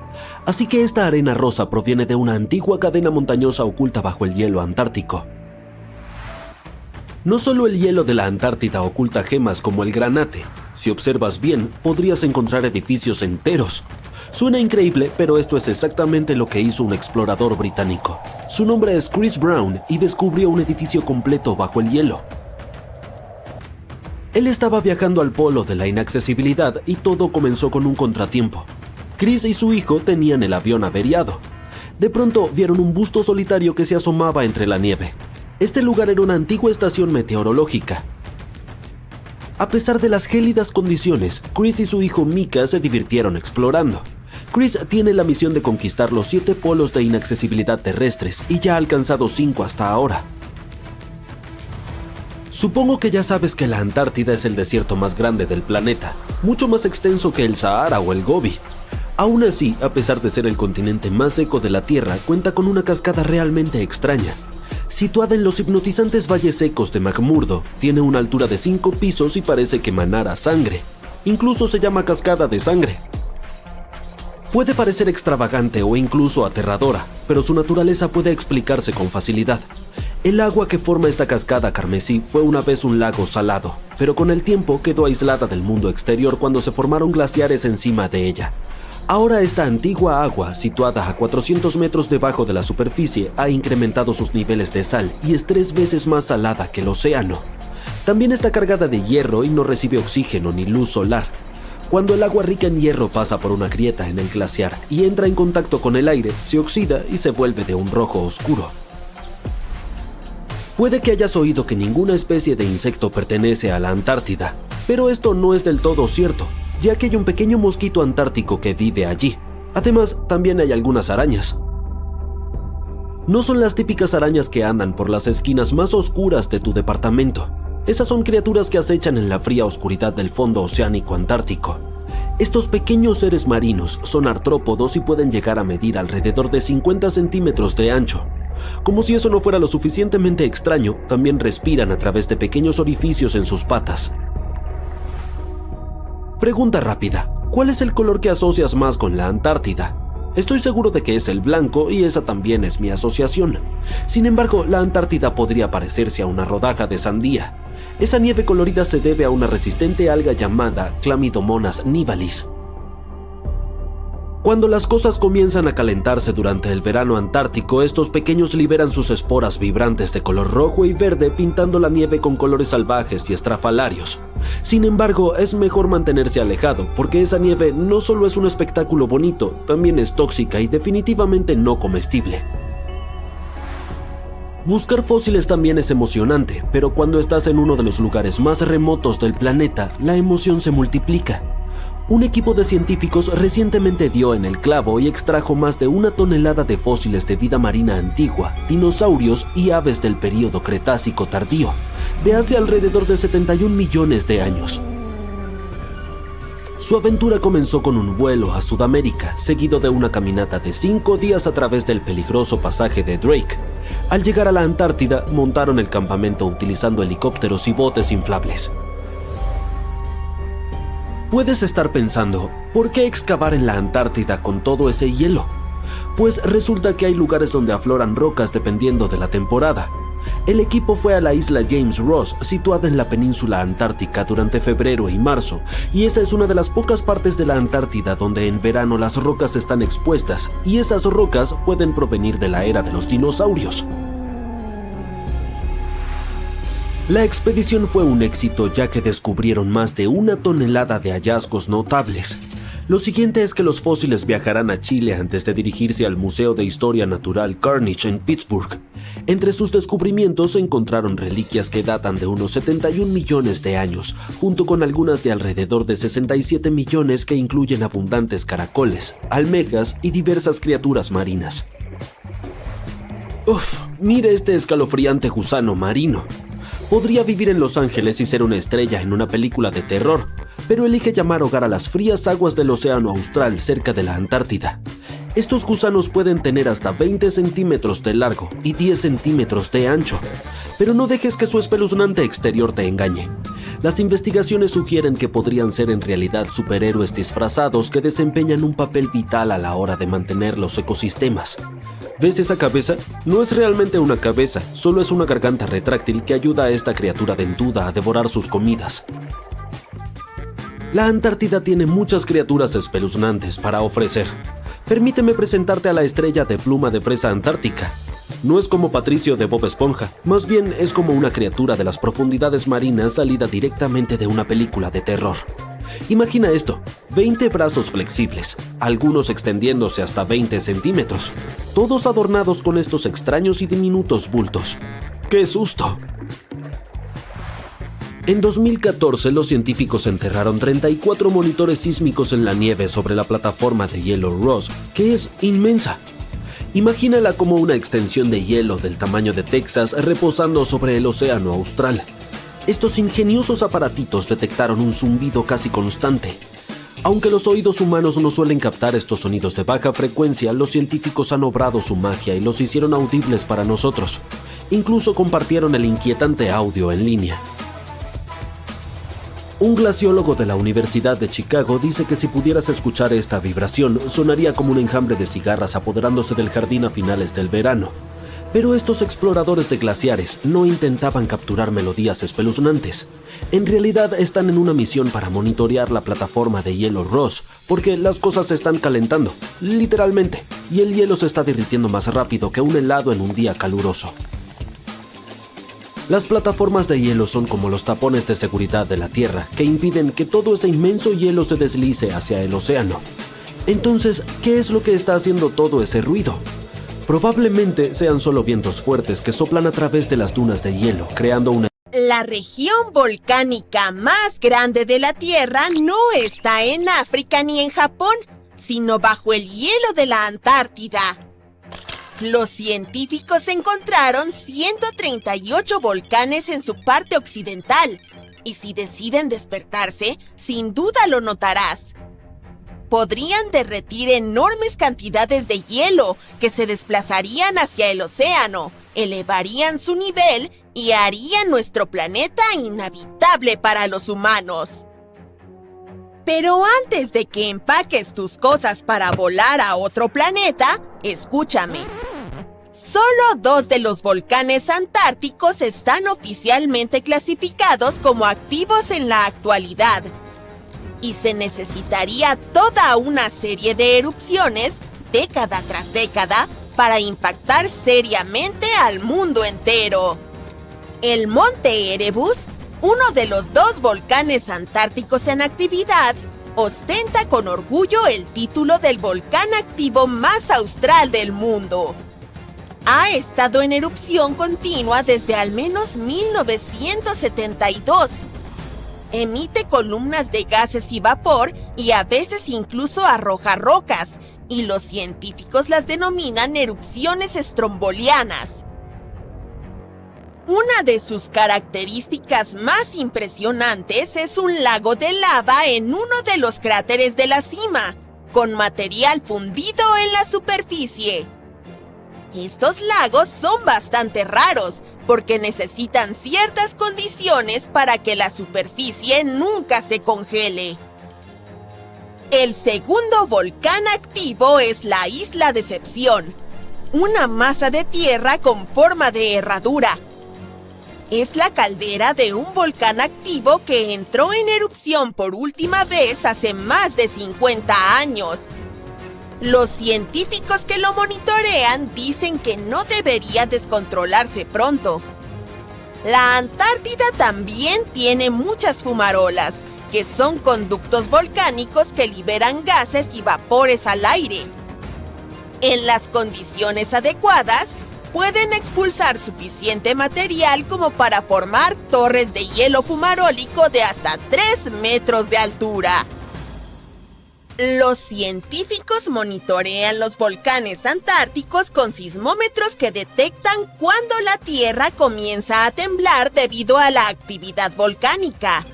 Así que esta arena rosa proviene de una antigua cadena montañosa oculta bajo el hielo antártico. No solo el hielo de la Antártida oculta gemas como el granate. Si observas bien, podrías encontrar edificios enteros. Suena increíble, pero esto es exactamente lo que hizo un explorador británico. Su nombre es Chris Brown y descubrió un edificio completo bajo el hielo. Él estaba viajando al polo de la inaccesibilidad y todo comenzó con un contratiempo. Chris y su hijo tenían el avión averiado. De pronto vieron un busto solitario que se asomaba entre la nieve. Este lugar era una antigua estación meteorológica. A pesar de las gélidas condiciones, Chris y su hijo Mika se divirtieron explorando. Chris tiene la misión de conquistar los 7 polos de inaccesibilidad terrestres y ya ha alcanzado 5 hasta ahora. Supongo que ya sabes que la Antártida es el desierto más grande del planeta, mucho más extenso que el Sahara o el Gobi. Aún así, a pesar de ser el continente más seco de la Tierra, cuenta con una cascada realmente extraña. Situada en los hipnotizantes valles secos de McMurdo, tiene una altura de 5 pisos y parece que emanara sangre. Incluso se llama cascada de sangre. Puede parecer extravagante o incluso aterradora, pero su naturaleza puede explicarse con facilidad. El agua que forma esta cascada carmesí fue una vez un lago salado, pero con el tiempo quedó aislada del mundo exterior cuando se formaron glaciares encima de ella. Ahora esta antigua agua, situada a 400 metros debajo de la superficie, ha incrementado sus niveles de sal y es 3 veces más salada que el océano. También está cargada de hierro y no recibe oxígeno ni luz solar. Cuando el agua rica en hierro pasa por una grieta en el glaciar y entra en contacto con el aire, se oxida y se vuelve de un rojo oscuro. Puede que hayas oído que ninguna especie de insecto pertenece a la Antártida, pero esto no es del todo cierto, ya que hay un pequeño mosquito antártico que vive allí. Además, también hay algunas arañas. No son las típicas arañas que andan por las esquinas más oscuras de tu departamento. Esas son criaturas que acechan en la fría oscuridad del fondo oceánico antártico. Estos pequeños seres marinos son artrópodos y pueden llegar a medir alrededor de 50 centímetros de ancho. Como si eso no fuera lo suficientemente extraño, también respiran a través de pequeños orificios en sus patas. Pregunta rápida. ¿Cuál es el color que asocias más con la Antártida? Estoy seguro de que es el blanco y esa también es mi asociación. Sin embargo, la Antártida podría parecerse a una rodaja de sandía. Esa nieve colorida se debe a una resistente alga llamada Chlamydomonas nivalis. Cuando las cosas comienzan a calentarse durante el verano antártico, estos pequeños liberan sus esporas vibrantes de color rojo y verde, pintando la nieve con colores salvajes y estrafalarios. Sin embargo, es mejor mantenerse alejado, porque esa nieve no solo es un espectáculo bonito, también es tóxica y definitivamente no comestible. Buscar fósiles también es emocionante, pero cuando estás en uno de los lugares más remotos del planeta, la emoción se multiplica. Un equipo de científicos recientemente dio en el clavo y extrajo más de 1 tonelada de fósiles de vida marina antigua, dinosaurios y aves del período Cretácico tardío, de hace alrededor de 71 millones de años. Su aventura comenzó con un vuelo a Sudamérica, seguido de una caminata de 5 días a través del peligroso pasaje de Drake. Al llegar a la Antártida, montaron el campamento utilizando helicópteros y botes inflables. Puedes estar pensando, ¿por qué excavar en la Antártida con todo ese hielo? Pues resulta que hay lugares donde afloran rocas dependiendo de la temporada. El equipo fue a la isla James Ross, situada en la península antártica durante febrero y marzo, y esa es una de las pocas partes de la Antártida donde en verano las rocas están expuestas, y esas rocas pueden provenir de la era de los dinosaurios. La expedición fue un éxito ya que descubrieron más de 1 tonelada de hallazgos notables. Lo siguiente es que los fósiles viajarán a Chile antes de dirigirse al Museo de Historia Natural Carnegie en Pittsburgh. Entre sus descubrimientos se encontraron reliquias que datan de unos 71 millones de años, junto con algunas de alrededor de 67 millones que incluyen abundantes caracoles, almejas y diversas criaturas marinas. ¡Uf! Mire este escalofriante gusano marino. Podría vivir en Los Ángeles y ser una estrella en una película de terror, pero elige llamar hogar a las frías aguas del océano austral cerca de la Antártida. Estos gusanos pueden tener hasta 20 centímetros de largo y 10 centímetros de ancho, pero no dejes que su espeluznante exterior te engañe. Las investigaciones sugieren que podrían ser en realidad superhéroes disfrazados que desempeñan un papel vital a la hora de mantener los ecosistemas. ¿Ves esa cabeza? No es realmente una cabeza, solo es una garganta retráctil que ayuda a esta criatura dentuda a devorar sus comidas. La Antártida tiene muchas criaturas espeluznantes para ofrecer. Permíteme presentarte a la estrella de pluma de fresa antártica. No es como Patricio de Bob Esponja, más bien es como una criatura de las profundidades marinas salida directamente de una película de terror. Imagina esto, 20 brazos flexibles, algunos extendiéndose hasta 20 centímetros, todos adornados con estos extraños y diminutos bultos. ¡Qué susto! En 2014, los científicos enterraron 34 monitores sísmicos en la nieve sobre la plataforma de hielo Ross, que es inmensa. Imagínala como una extensión de hielo del tamaño de Texas reposando sobre el océano austral. Estos ingeniosos aparatitos detectaron un zumbido casi constante. Aunque los oídos humanos no suelen captar estos sonidos de baja frecuencia, los científicos han obrado su magia y los hicieron audibles para nosotros. Incluso compartieron el inquietante audio en línea. Un glaciólogo de la Universidad de Chicago dice que si pudieras escuchar esta vibración, sonaría como un enjambre de cigarras apoderándose del jardín a finales del verano. Pero estos exploradores de glaciares no intentaban capturar melodías espeluznantes. En realidad están en una misión para monitorear la plataforma de hielo Ross, porque las cosas se están calentando, literalmente, y el hielo se está derritiendo más rápido que un helado en un día caluroso. Las plataformas de hielo son como los tapones de seguridad de la Tierra, que impiden que todo ese inmenso hielo se deslice hacia el océano. Entonces, ¿qué es lo que está haciendo todo ese ruido? Probablemente sean solo vientos fuertes que soplan a través de las dunas de hielo, creando una... La región volcánica más grande de la Tierra no está en África ni en Japón, sino bajo el hielo de la Antártida. Los científicos encontraron 138 volcanes en su parte occidental, y si deciden despertarse, sin duda lo notarás. Podrían derretir enormes cantidades de hielo que se desplazarían hacia el océano, elevarían su nivel y harían nuestro planeta inhabitable para los humanos. Pero antes de que empaques tus cosas para volar a otro planeta, escúchame. Solo 2 de los volcanes antárticos están oficialmente clasificados como activos en la actualidad. Y se necesitaría toda una serie de erupciones, década tras década, para impactar seriamente al mundo entero. El Monte Erebus, uno de los 2 volcanes antárticos en actividad, ostenta con orgullo el título del volcán activo más austral del mundo. Ha estado en erupción continua desde al menos 1972. Emite columnas de gases y vapor y a veces incluso arroja rocas, y los científicos las denominan erupciones estrombolianas. Una de sus características más impresionantes es un lago de lava en uno de los cráteres de la cima, con material fundido en la superficie. Estos lagos son bastante raros porque necesitan ciertas condiciones para que la superficie nunca se congele. El segundo volcán activo es la Isla Decepción, una masa de tierra con forma de herradura. Es la caldera de un volcán activo que entró en erupción por última vez hace más de 50 años. Los científicos que lo monitorean dicen que no debería descontrolarse pronto. La Antártida también tiene muchas fumarolas, que son conductos volcánicos que liberan gases y vapores al aire. En las condiciones adecuadas, pueden expulsar suficiente material como para formar torres de hielo fumarólico de hasta 3 metros de altura. Los científicos monitorean los volcanes antárticos con sismómetros que detectan cuando la Tierra comienza a temblar debido a la actividad volcánica.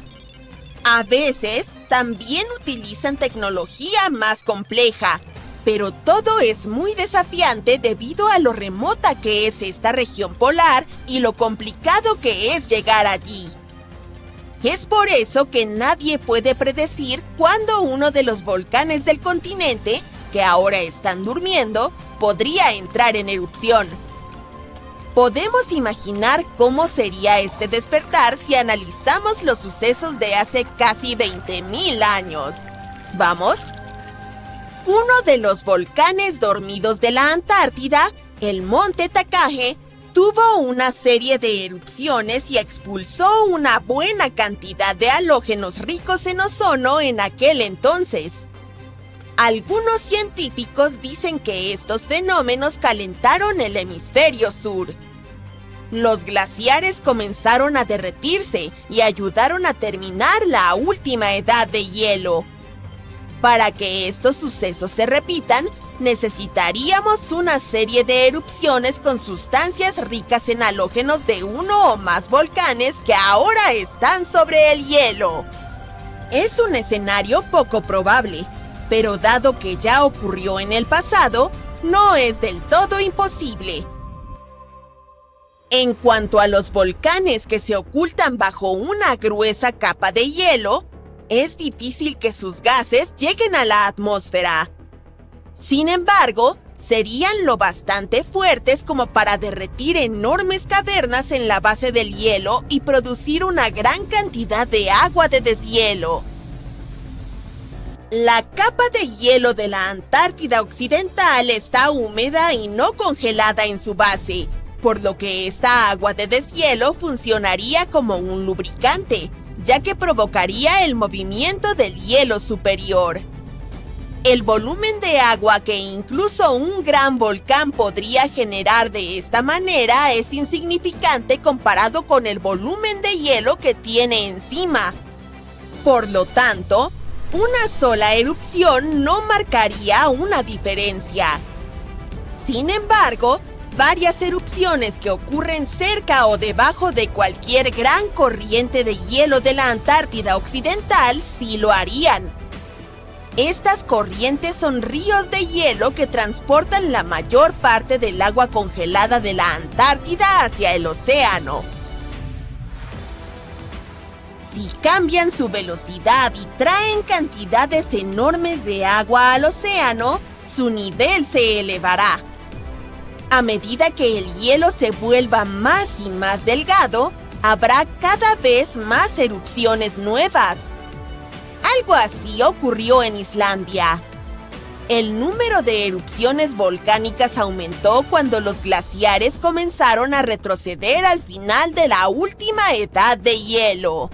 A veces, también utilizan tecnología más compleja, pero todo es muy desafiante debido a lo remota que es esta región polar y lo complicado que es llegar allí. Es por eso que nadie puede predecir cuándo uno de los volcanes del continente, que ahora están durmiendo, podría entrar en erupción. Podemos imaginar cómo sería este despertar si analizamos los sucesos de hace casi 20.000 años. ¿Vamos? Uno de los volcanes dormidos de la Antártida, el Monte Takage, tuvo una serie de erupciones y expulsó una buena cantidad de halógenos ricos en ozono en aquel entonces. Algunos científicos dicen que estos fenómenos calentaron el hemisferio sur. Los glaciares comenzaron a derretirse y ayudaron a terminar la última edad de hielo. Para que estos sucesos se repitan, necesitaríamos una serie de erupciones con sustancias ricas en halógenos de uno o más volcanes que ahora están sobre el hielo. Es un escenario poco probable, pero dado que ya ocurrió en el pasado, no es del todo imposible. En cuanto a los volcanes que se ocultan bajo una gruesa capa de hielo, es difícil que sus gases lleguen a la atmósfera. Sin embargo, serían lo bastante fuertes como para derretir enormes cavernas en la base del hielo y producir una gran cantidad de agua de deshielo. La capa de hielo de la Antártida Occidental está húmeda y no congelada en su base, por lo que esta agua de deshielo funcionaría como un lubricante, ya que provocaría el movimiento del hielo superior. El volumen de agua que incluso un gran volcán podría generar de esta manera es insignificante comparado con el volumen de hielo que tiene encima. Por lo tanto, una sola erupción no marcaría una diferencia. Sin embargo, varias erupciones que ocurren cerca o debajo de cualquier gran corriente de hielo de la Antártida Occidental sí lo harían. Estas corrientes son ríos de hielo que transportan la mayor parte del agua congelada de la Antártida hacia el océano. Si cambian su velocidad y traen cantidades enormes de agua al océano, su nivel se elevará. A medida que el hielo se vuelva más y más delgado, habrá cada vez más erupciones nuevas. Algo así ocurrió en Islandia. El número de erupciones volcánicas aumentó cuando los glaciares comenzaron a retroceder al final de la última edad de hielo.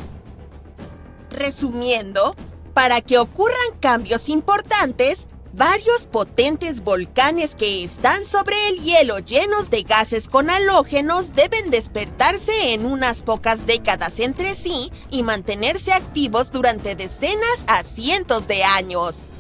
Resumiendo, para que ocurran cambios importantes, varios potentes volcanes que están sobre el hielo llenos de gases con halógenos deben despertarse en unas pocas décadas entre sí y mantenerse activos durante decenas a cientos de años.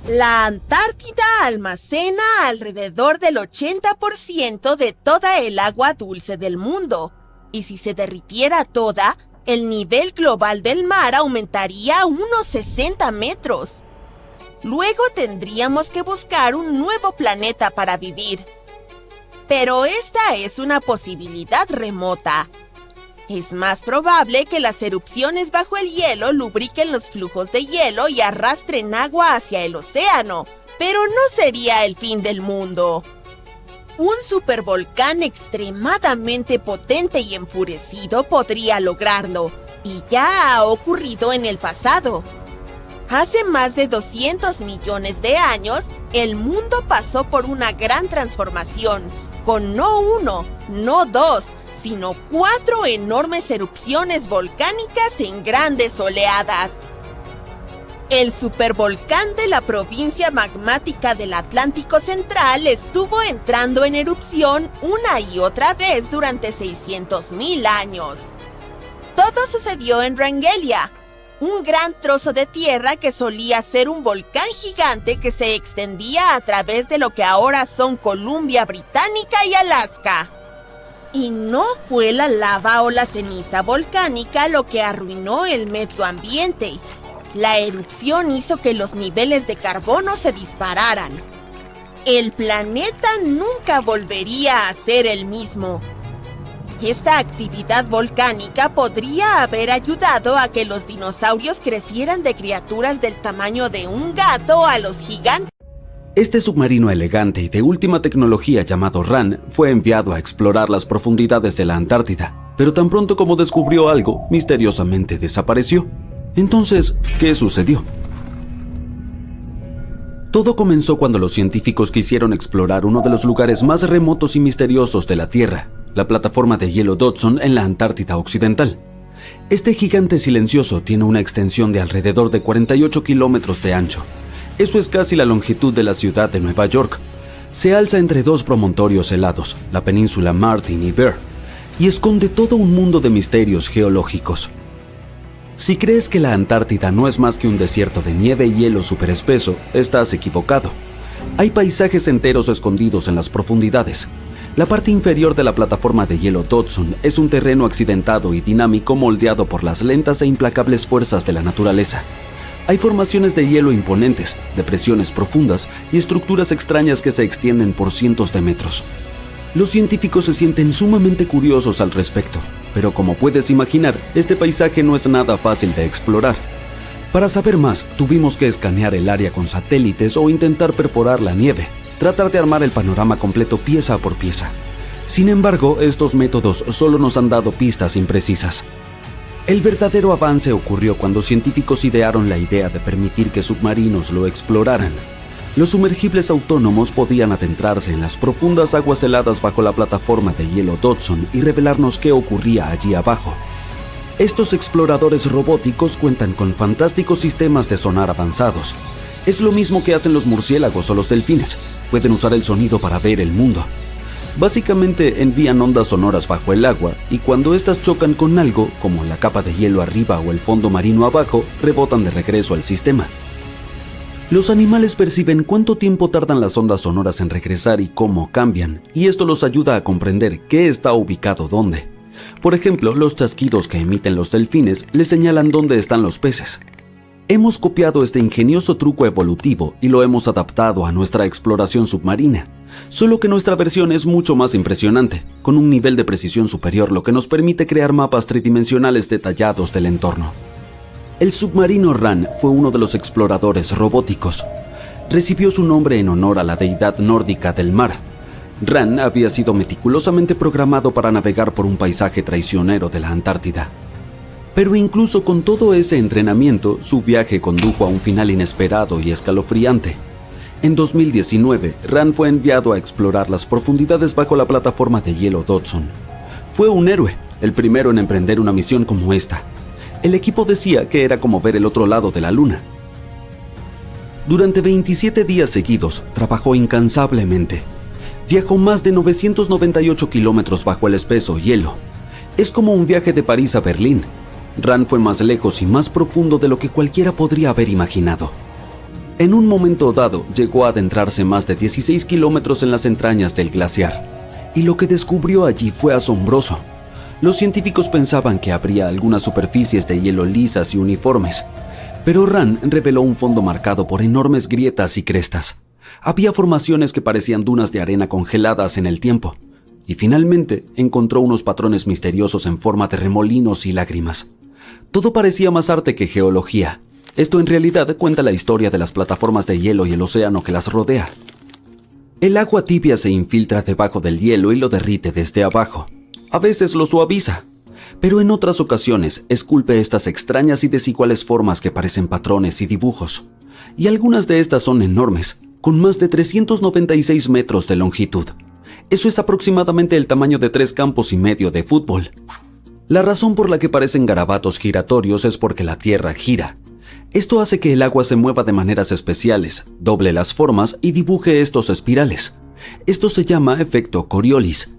La Antártida almacena alrededor del 80% de toda el agua dulce del mundo, y si se derritiera toda, el nivel global del mar aumentaría unos 60 metros. Luego tendríamos que buscar un nuevo planeta para vivir. Pero esta es una posibilidad remota. Es más probable que las erupciones bajo el hielo lubriquen los flujos de hielo y arrastren agua hacia el océano, pero no sería el fin del mundo. Un supervolcán extremadamente potente y enfurecido podría lograrlo, y ya ha ocurrido en el pasado. Hace más de 200 millones de años, el mundo pasó por una gran transformación, con no uno, no dos, sino 4 enormes erupciones volcánicas en grandes oleadas. El supervolcán de la provincia magmática del Atlántico Central estuvo entrando en erupción una y otra vez durante 600.000 años. Todo sucedió en Rangelia, un gran trozo de tierra que solía ser un volcán gigante que se extendía a través de lo que ahora son Columbia Británica y Alaska. Y no fue la lava o la ceniza volcánica lo que arruinó el medio ambiente. La erupción hizo que los niveles de carbono se dispararan. El planeta nunca volvería a ser el mismo. Esta actividad volcánica podría haber ayudado a que los dinosaurios crecieran de criaturas del tamaño de un gato a los gigantes. Este submarino elegante y de última tecnología llamado RAN fue enviado a explorar las profundidades de la Antártida, pero tan pronto como descubrió algo, misteriosamente desapareció. Entonces, ¿qué sucedió? Todo comenzó cuando los científicos quisieron explorar uno de los lugares más remotos y misteriosos de la Tierra, la plataforma de hielo Dodson en la Antártida Occidental. Este gigante silencioso tiene una extensión de alrededor de 48 kilómetros de ancho. Eso es casi la longitud de la ciudad de Nueva York. Se alza entre 2 promontorios helados, la península Martin y Bear, y esconde todo un mundo de misterios geológicos. Si crees que la Antártida no es más que un desierto de nieve y hielo superespeso, estás equivocado. Hay paisajes enteros escondidos en las profundidades. La parte inferior de la plataforma de hielo Dodson es un terreno accidentado y dinámico moldeado por las lentas e implacables fuerzas de la naturaleza. Hay formaciones de hielo imponentes, depresiones profundas y estructuras extrañas que se extienden por cientos de metros. Los científicos se sienten sumamente curiosos al respecto, pero como puedes imaginar, este paisaje no es nada fácil de explorar. Para saber más, tuvimos que escanear el área con satélites o intentar perforar la nieve, tratar de armar el panorama completo pieza por pieza. Sin embargo, estos métodos solo nos han dado pistas imprecisas. El verdadero avance ocurrió cuando científicos idearon la idea de permitir que submarinos lo exploraran. Los sumergibles autónomos podían adentrarse en las profundas aguas heladas bajo la plataforma de hielo Dodson y revelarnos qué ocurría allí abajo. Estos exploradores robóticos cuentan con fantásticos sistemas de sonar avanzados. Es lo mismo que hacen los murciélagos o los delfines. Pueden usar el sonido para ver el mundo. Básicamente envían ondas sonoras bajo el agua y cuando estas chocan con algo, como la capa de hielo arriba o el fondo marino abajo, rebotan de regreso al sistema. Los animales perciben cuánto tiempo tardan las ondas sonoras en regresar y cómo cambian, y esto los ayuda a comprender qué está ubicado dónde. Por ejemplo, los chasquidos que emiten los delfines les señalan dónde están los peces. Hemos copiado este ingenioso truco evolutivo y lo hemos adaptado a nuestra exploración submarina, solo que nuestra versión es mucho más impresionante, con un nivel de precisión superior, lo que nos permite crear mapas tridimensionales detallados del entorno. El submarino Ran fue uno de los exploradores robóticos. Recibió su nombre en honor a la deidad nórdica del mar. Ran había sido meticulosamente programado para navegar por un paisaje traicionero de la Antártida. Pero incluso con todo ese entrenamiento, su viaje condujo a un final inesperado y escalofriante. En 2019, Ran fue enviado a explorar las profundidades bajo la plataforma de hielo Dodson. Fue un héroe, el primero en emprender una misión como esta. El equipo decía que era como ver el otro lado de la luna. Durante 27 días seguidos, trabajó incansablemente. Viajó más de 998 kilómetros bajo el espeso hielo. Es como un viaje de París a Berlín. Ran fue más lejos y más profundo de lo que cualquiera podría haber imaginado. En un momento dado, llegó a adentrarse más de 16 kilómetros en las entrañas del glaciar. Y lo que descubrió allí fue asombroso. Los científicos pensaban que habría algunas superficies de hielo lisas y uniformes, pero Ran reveló un fondo marcado por enormes grietas y crestas. Había formaciones que parecían dunas de arena congeladas en el tiempo, y finalmente encontró unos patrones misteriosos en forma de remolinos y lágrimas. Todo parecía más arte que geología. Esto en realidad cuenta la historia de las plataformas de hielo y el océano que las rodea. El agua tibia se infiltra debajo del hielo y lo derrite desde abajo. A veces lo suaviza, pero en otras ocasiones esculpe estas extrañas y desiguales formas que parecen patrones y dibujos. Y algunas de estas son enormes, con más de 396 metros de longitud. Eso es aproximadamente el tamaño de 3 campos y medio de fútbol. La razón por la que parecen garabatos giratorios es porque la Tierra gira. Esto hace que el agua se mueva de maneras especiales, doble las formas y dibuje estos espirales. Esto se llama efecto Coriolis.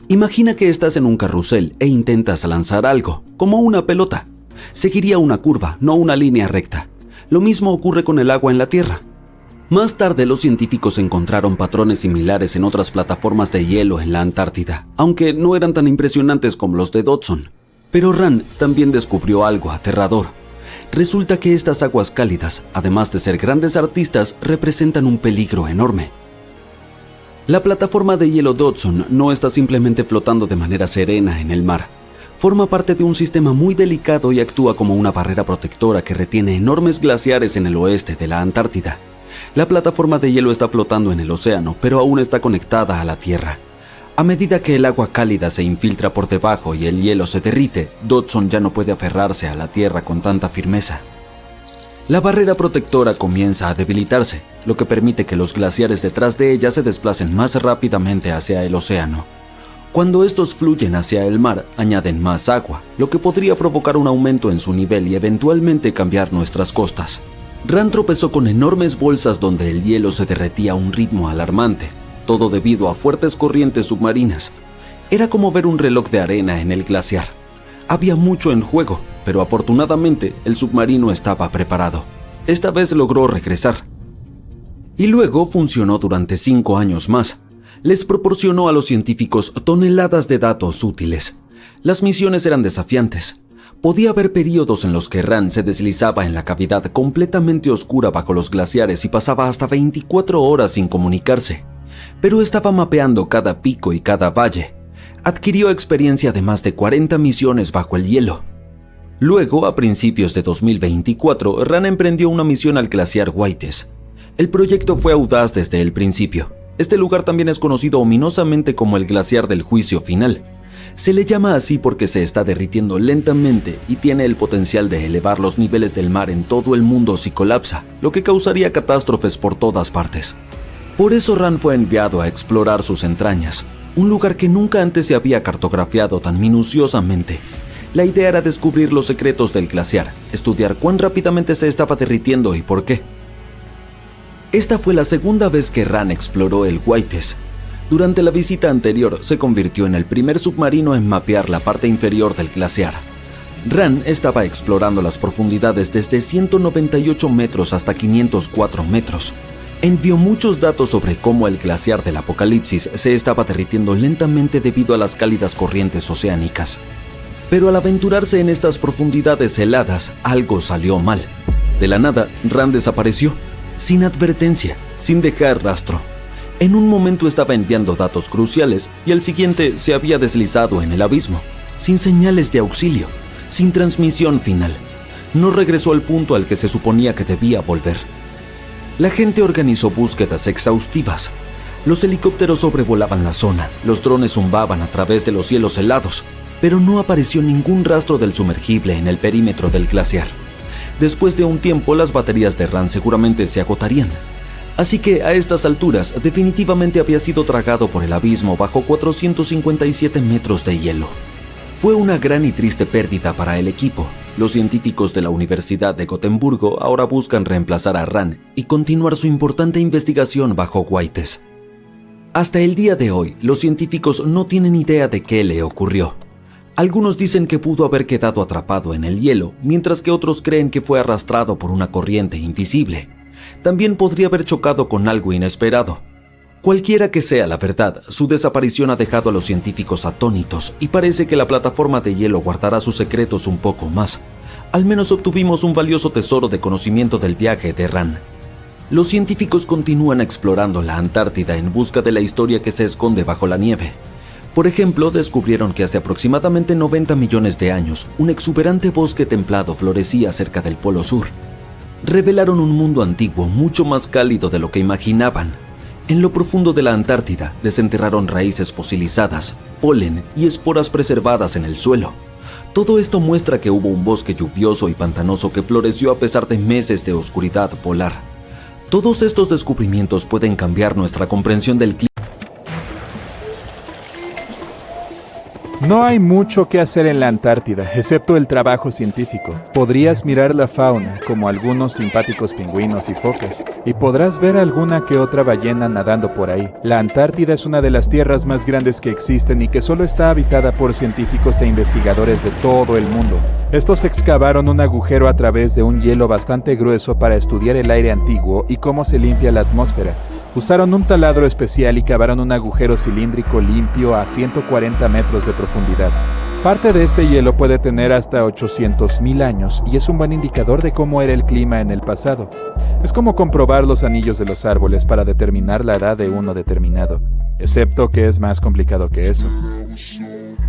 Imagina que estás en un carrusel e intentas lanzar algo, como una pelota. Seguiría una curva, no una línea recta. Lo mismo ocurre con el agua en la Tierra. Más tarde, los científicos encontraron patrones similares en otras plataformas de hielo en la Antártida, aunque no eran tan impresionantes como los de Dodson. Pero Ran también descubrió algo aterrador. Resulta que estas aguas cálidas, además de ser grandes artistas, representan un peligro enorme. La plataforma de hielo Dodson no está simplemente flotando de manera serena en el mar. Forma parte de un sistema muy delicado y actúa como una barrera protectora que retiene enormes glaciares en el oeste de la Antártida. La plataforma de hielo está flotando en el océano, pero aún está conectada a la Tierra. A medida que el agua cálida se infiltra por debajo y el hielo se derrite, Dodson ya no puede aferrarse a la Tierra con tanta firmeza. La barrera protectora comienza a debilitarse, lo que permite que los glaciares detrás de ella se desplacen más rápidamente hacia el océano. Cuando estos fluyen hacia el mar, añaden más agua, lo que podría provocar un aumento en su nivel y eventualmente cambiar nuestras costas. Ran tropezó con enormes bolsas donde el hielo se derretía a un ritmo alarmante, todo debido a fuertes corrientes submarinas. Era como ver un reloj de arena en el glaciar. Había mucho en juego, pero afortunadamente el submarino estaba preparado. Esta vez logró regresar. Y luego funcionó durante 5 años más. Les proporcionó a los científicos toneladas de datos útiles. Las misiones eran desafiantes. Podía haber periodos en los que Ran se deslizaba en la cavidad completamente oscura bajo los glaciares y pasaba hasta 24 horas sin comunicarse. Pero estaba mapeando cada pico y cada valle. Adquirió experiencia de más de 40 misiones bajo el hielo. Luego, a principios de 2024, Ran emprendió una misión al glaciar Whites. El proyecto fue audaz desde el principio. Este lugar también es conocido ominosamente como el glaciar del juicio final. Se le llama así porque se está derritiendo lentamente y tiene el potencial de elevar los niveles del mar en todo el mundo si colapsa, lo que causaría catástrofes por todas partes. Por eso Ran fue enviado a explorar sus entrañas, un lugar que nunca antes se había cartografiado tan minuciosamente. La idea era descubrir los secretos del glaciar, estudiar cuán rápidamente se estaba derritiendo y por qué. Esta fue la segunda vez que Ran exploró el Whites. Durante la visita anterior, se convirtió en el primer submarino en mapear la parte inferior del glaciar. Ran estaba explorando las profundidades desde 198 metros hasta 504 metros. Envió muchos datos sobre cómo el glaciar del Apocalipsis se estaba derritiendo lentamente debido a las cálidas corrientes oceánicas. Pero al aventurarse en estas profundidades heladas, algo salió mal. De la nada, Ran desapareció, sin advertencia, sin dejar rastro. En un momento estaba enviando datos cruciales y al siguiente se había deslizado en el abismo, sin señales de auxilio, sin transmisión final. No regresó al punto al que se suponía que debía volver. La gente organizó búsquedas exhaustivas. Los helicópteros sobrevolaban la zona, los drones zumbaban a través de los cielos helados, pero no apareció ningún rastro del sumergible en el perímetro del glaciar. Después de un tiempo, las baterías de Ran seguramente se agotarían. Así que a estas alturas definitivamente había sido tragado por el abismo bajo 457 metros de hielo. Fue una gran y triste pérdida para el equipo. Los científicos de la Universidad de Gotemburgo ahora buscan reemplazar a Ran y continuar su importante investigación bajo Whites. Hasta el día de hoy, los científicos no tienen idea de qué le ocurrió. Algunos dicen que pudo haber quedado atrapado en el hielo, mientras que otros creen que fue arrastrado por una corriente invisible. También podría haber chocado con algo inesperado. Cualquiera que sea la verdad, su desaparición ha dejado a los científicos atónitos y parece que la plataforma de hielo guardará sus secretos un poco más. Al menos obtuvimos un valioso tesoro de conocimiento del viaje de Ran. Los científicos continúan explorando la Antártida en busca de la historia que se esconde bajo la nieve. Por ejemplo, descubrieron que hace aproximadamente 90 millones de años, un exuberante bosque templado florecía cerca del Polo Sur. Revelaron un mundo antiguo mucho más cálido de lo que imaginaban. En lo profundo de la Antártida desenterraron raíces fosilizadas, polen y esporas preservadas en el suelo. Todo esto muestra que hubo un bosque lluvioso y pantanoso que floreció a pesar de meses de oscuridad polar. Todos estos descubrimientos pueden cambiar nuestra comprensión del clima. No hay mucho que hacer en la Antártida, excepto el trabajo científico. Podrías mirar la fauna, como algunos simpáticos pingüinos y focas, y podrás ver alguna que otra ballena nadando por ahí. La Antártida es una de las tierras más grandes que existen y que solo está habitada por científicos e investigadores de todo el mundo. Estos excavaron un agujero a través de un hielo bastante grueso para estudiar el aire antiguo y cómo se limpia la atmósfera. Usaron un taladro especial y cavaron un agujero cilíndrico limpio a 140 metros de profundidad. Parte de este hielo puede tener hasta 800.000 años y es un buen indicador de cómo era el clima en el pasado. Es como comprobar los anillos de los árboles para determinar la edad de uno determinado, excepto que es más complicado que eso.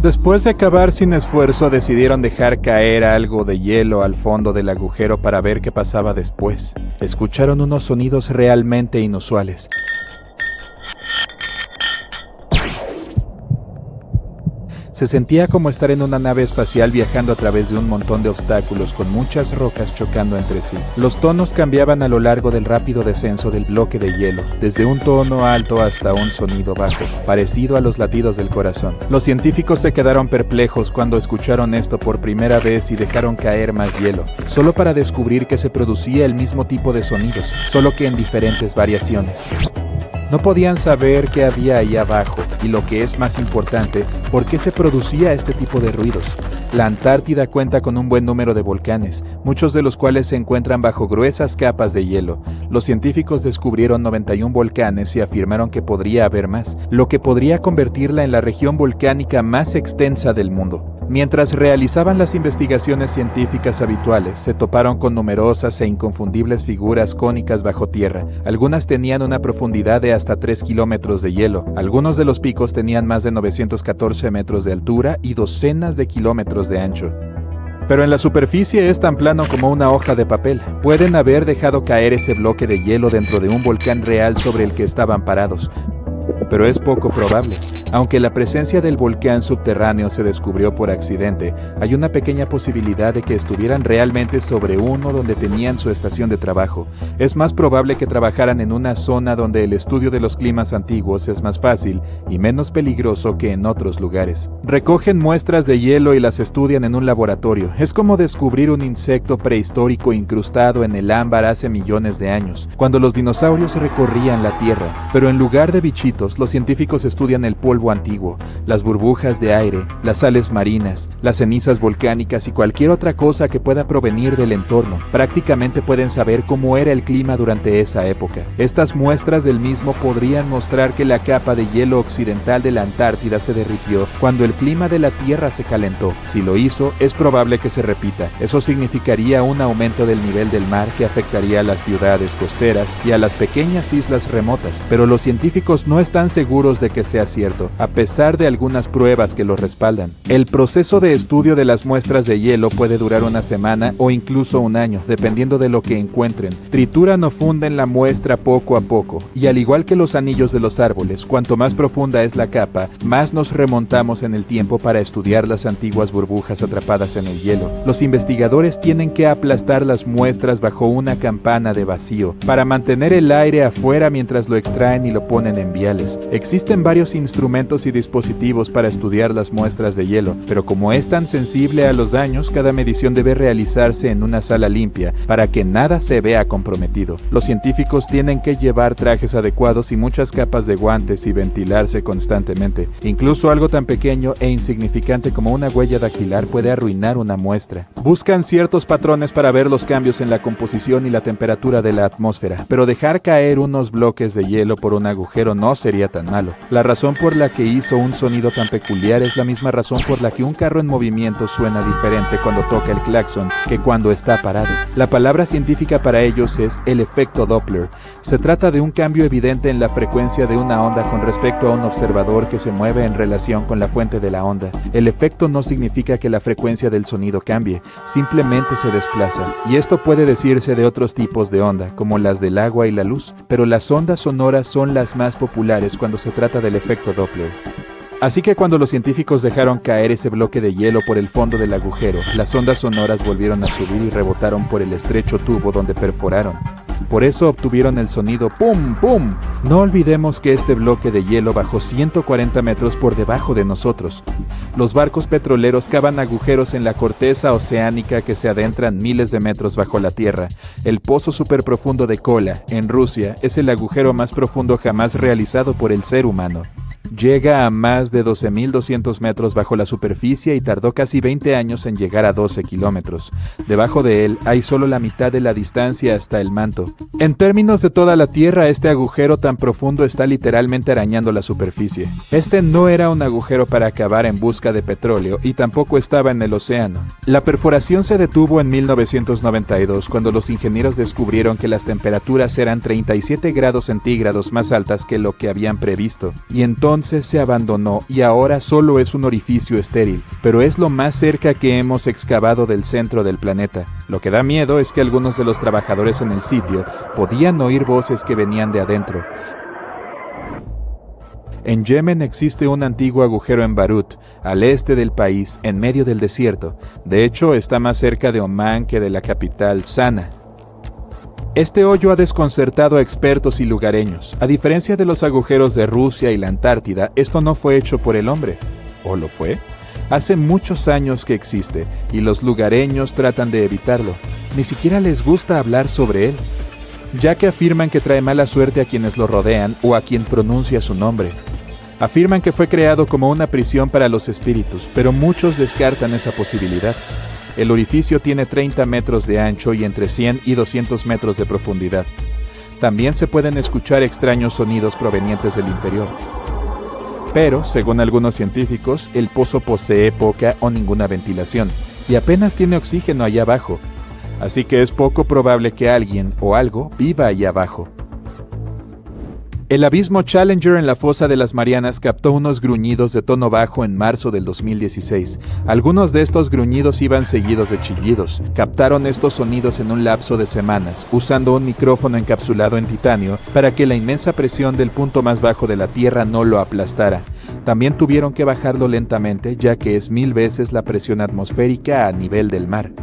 Después de cavar sin esfuerzo, decidieron dejar caer algo de hielo al fondo del agujero para ver qué pasaba después. Escucharon unos sonidos realmente inusuales. Se sentía como estar en una nave espacial viajando a través de un montón de obstáculos con muchas rocas chocando entre sí. Los tonos cambiaban a lo largo del rápido descenso del bloque de hielo, desde un tono alto hasta un sonido bajo, parecido a los latidos del corazón. Los científicos se quedaron perplejos cuando escucharon esto por primera vez y dejaron caer más hielo, solo para descubrir que se producía el mismo tipo de sonidos, solo que en diferentes variaciones. No podían saber qué había ahí abajo y, lo que es más importante, por qué se producía este tipo de ruidos. La Antártida cuenta con un buen número de volcanes, muchos de los cuales se encuentran bajo gruesas capas de hielo. Los científicos descubrieron 91 volcanes y afirmaron que podría haber más, lo que podría convertirla en la región volcánica más extensa del mundo. Mientras realizaban las investigaciones científicas habituales, se toparon con numerosas e inconfundibles figuras cónicas bajo tierra. Algunas tenían una profundidad de hasta 3 kilómetros de hielo. Algunos de los picos tenían más de 914 metros de altura y docenas de kilómetros de ancho. Pero en la superficie es tan plano como una hoja de papel. Pueden haber dejado caer ese bloque de hielo dentro de un volcán real sobre el que estaban parados. Pero es poco probable. Aunque la presencia del volcán subterráneo se descubrió por accidente, hay una pequeña posibilidad de que estuvieran realmente sobre uno donde tenían su estación de trabajo. Es más probable que trabajaran en una zona donde el estudio de los climas antiguos es más fácil y menos peligroso que en otros lugares. Recogen muestras de hielo y las estudian en un laboratorio. Es como descubrir un insecto prehistórico incrustado en el ámbar hace millones de años, cuando los dinosaurios recorrían la Tierra. Pero en lugar de bichitos, los científicos estudian el polvo polvo antiguo, las burbujas de aire, las sales marinas, las cenizas volcánicas y cualquier otra cosa que pueda provenir del entorno. Prácticamente pueden saber cómo era el clima durante esa época. Estas muestras del mismo podrían mostrar que la capa de hielo occidental de la Antártida se derritió cuando el clima de la Tierra se calentó. Si lo hizo, es probable que se repita. Eso significaría un aumento del nivel del mar que afectaría a las ciudades costeras y a las pequeñas islas remotas, pero los científicos no están seguros de que sea cierto, a pesar de algunas pruebas que lo respaldan. El proceso de estudio de las muestras de hielo puede durar una semana o incluso un año, dependiendo de lo que encuentren. Trituran o funden la muestra poco a poco, y al igual que los anillos de los árboles, cuanto más profunda es la capa, más nos remontamos en el tiempo para estudiar las antiguas burbujas atrapadas en el hielo. Los investigadores tienen que aplastar las muestras bajo una campana de vacío, para mantener el aire afuera mientras lo extraen y lo ponen en viales. Existen varios instrumentos y dispositivos para estudiar las muestras de hielo, pero como es tan sensible a los daños, cada medición debe realizarse en una sala limpia para que nada se vea comprometido. Los científicos tienen que llevar trajes adecuados y muchas capas de guantes y ventilarse constantemente. Incluso algo tan pequeño e insignificante como una huella dactilar puede arruinar una muestra. Buscan ciertos patrones para ver los cambios en la composición y la temperatura de la atmósfera, pero dejar caer unos bloques de hielo por un agujero no sería tan malo. La razón por la que hizo un sonido tan peculiar es la misma razón por la que un carro en movimiento suena diferente cuando toca el claxon que cuando está parado. La palabra científica para ellos es el efecto Doppler. Se trata de un cambio evidente en la frecuencia de una onda con respecto a un observador que se mueve en relación con la fuente de la onda. El efecto no significa que la frecuencia del sonido cambie, simplemente se desplaza. Y esto puede decirse de otros tipos de onda, como las del agua y la luz, pero las ondas sonoras son las más populares cuando se trata del efecto Doppler. Así que cuando los científicos dejaron caer ese bloque de hielo por el fondo del agujero, las ondas sonoras volvieron a subir y rebotaron por el estrecho tubo donde perforaron. Por eso obtuvieron el sonido ¡pum! ¡Pum! No olvidemos que este bloque de hielo bajó 140 metros por debajo de nosotros. Los barcos petroleros cavan agujeros en la corteza oceánica que se adentran miles de metros bajo la tierra. El pozo superprofundo de Kola, en Rusia, es el agujero más profundo jamás realizado por el ser humano. Llega a más de 12.200 metros bajo la superficie y tardó casi 20 años en llegar a 12 kilómetros. Debajo de él hay solo la mitad de la distancia hasta el manto. En términos de toda la Tierra, este agujero tan profundo está literalmente arañando la superficie. Este no era un agujero para cavar en busca de petróleo y tampoco estaba en el océano. La perforación se detuvo en 1992 cuando los ingenieros descubrieron que las temperaturas eran 37 grados centígrados más altas que lo que habían previsto. Y entonces se abandonó y ahora solo es un orificio estéril, pero es lo más cerca que hemos excavado del centro del planeta. Lo que da miedo es que algunos de los trabajadores en el sitio podían oír voces que venían de adentro. En Yemen existe un antiguo agujero en Barut, al este del país, en medio del desierto. De hecho, está más cerca de Omán que de la capital, Sana. Este hoyo ha desconcertado a expertos y lugareños. A diferencia de los agujeros de Rusia y la Antártida, esto no fue hecho por el hombre. ¿O lo fue? Hace muchos años que existe, y los lugareños tratan de evitarlo. Ni siquiera les gusta hablar sobre él, ya que afirman que trae mala suerte a quienes lo rodean o a quien pronuncia su nombre. Afirman que fue creado como una prisión para los espíritus, pero muchos descartan esa posibilidad. El orificio tiene 30 metros de ancho y entre 100 y 200 metros de profundidad. También se pueden escuchar extraños sonidos provenientes del interior. Pero, según algunos científicos, el pozo posee poca o ninguna ventilación y apenas tiene oxígeno allá abajo. Así que es poco probable que alguien o algo viva allá abajo. El abismo Challenger en la fosa de las Marianas captó unos gruñidos de tono bajo en marzo del 2016. Algunos de estos gruñidos iban seguidos de chillidos. Captaron estos sonidos en un lapso de semanas, usando un micrófono encapsulado en titanio para que la inmensa presión del punto más bajo de la Tierra no lo aplastara. También tuvieron que bajarlo lentamente, ya que es 1000 veces la presión atmosférica a nivel del mar.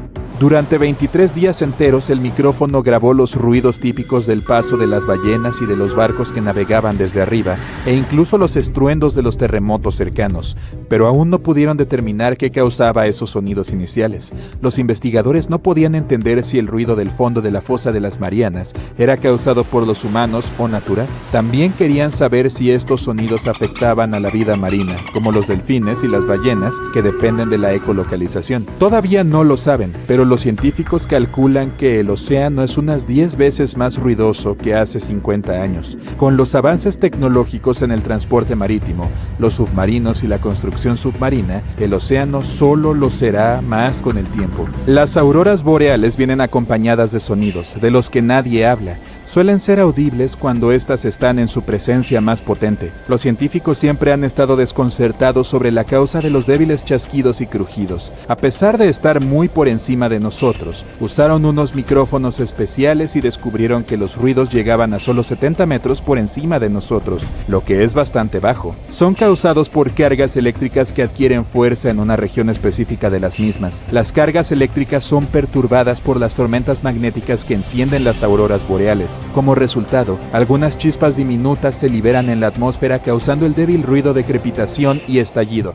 Durante 23 días enteros el micrófono grabó los ruidos típicos del paso de las ballenas y de los barcos que navegaban desde arriba, e incluso los estruendos de los terremotos cercanos, pero aún no pudieron determinar qué causaba esos sonidos iniciales. Los investigadores no podían entender si el ruido del fondo de la fosa de las Marianas era causado por los humanos o natural. También querían saber si estos sonidos afectaban a la vida marina, como los delfines y las ballenas, que dependen de la ecolocalización. Todavía no lo saben, pero los científicos calculan que el océano es unas 10 veces más ruidoso que hace 50 años. Con los avances tecnológicos en el transporte marítimo, los submarinos y la construcción submarina, el océano solo lo será más con el tiempo. Las auroras boreales vienen acompañadas de sonidos, de los que nadie habla. Suelen ser audibles cuando éstas están en su presencia más potente. Los científicos siempre han estado desconcertados sobre la causa de los débiles chasquidos y crujidos. A pesar de estar muy por encima de nosotros, usaron unos micrófonos especiales y descubrieron que los ruidos llegaban a solo 70 metros por encima de nosotros, lo que es bastante bajo. Son causados por cargas eléctricas que adquieren fuerza en una región específica de las mismas. Las cargas eléctricas son perturbadas por las tormentas magnéticas que encienden las auroras boreales. Como resultado, algunas chispas diminutas se liberan en la atmósfera causando el débil ruido de crepitación y estallido.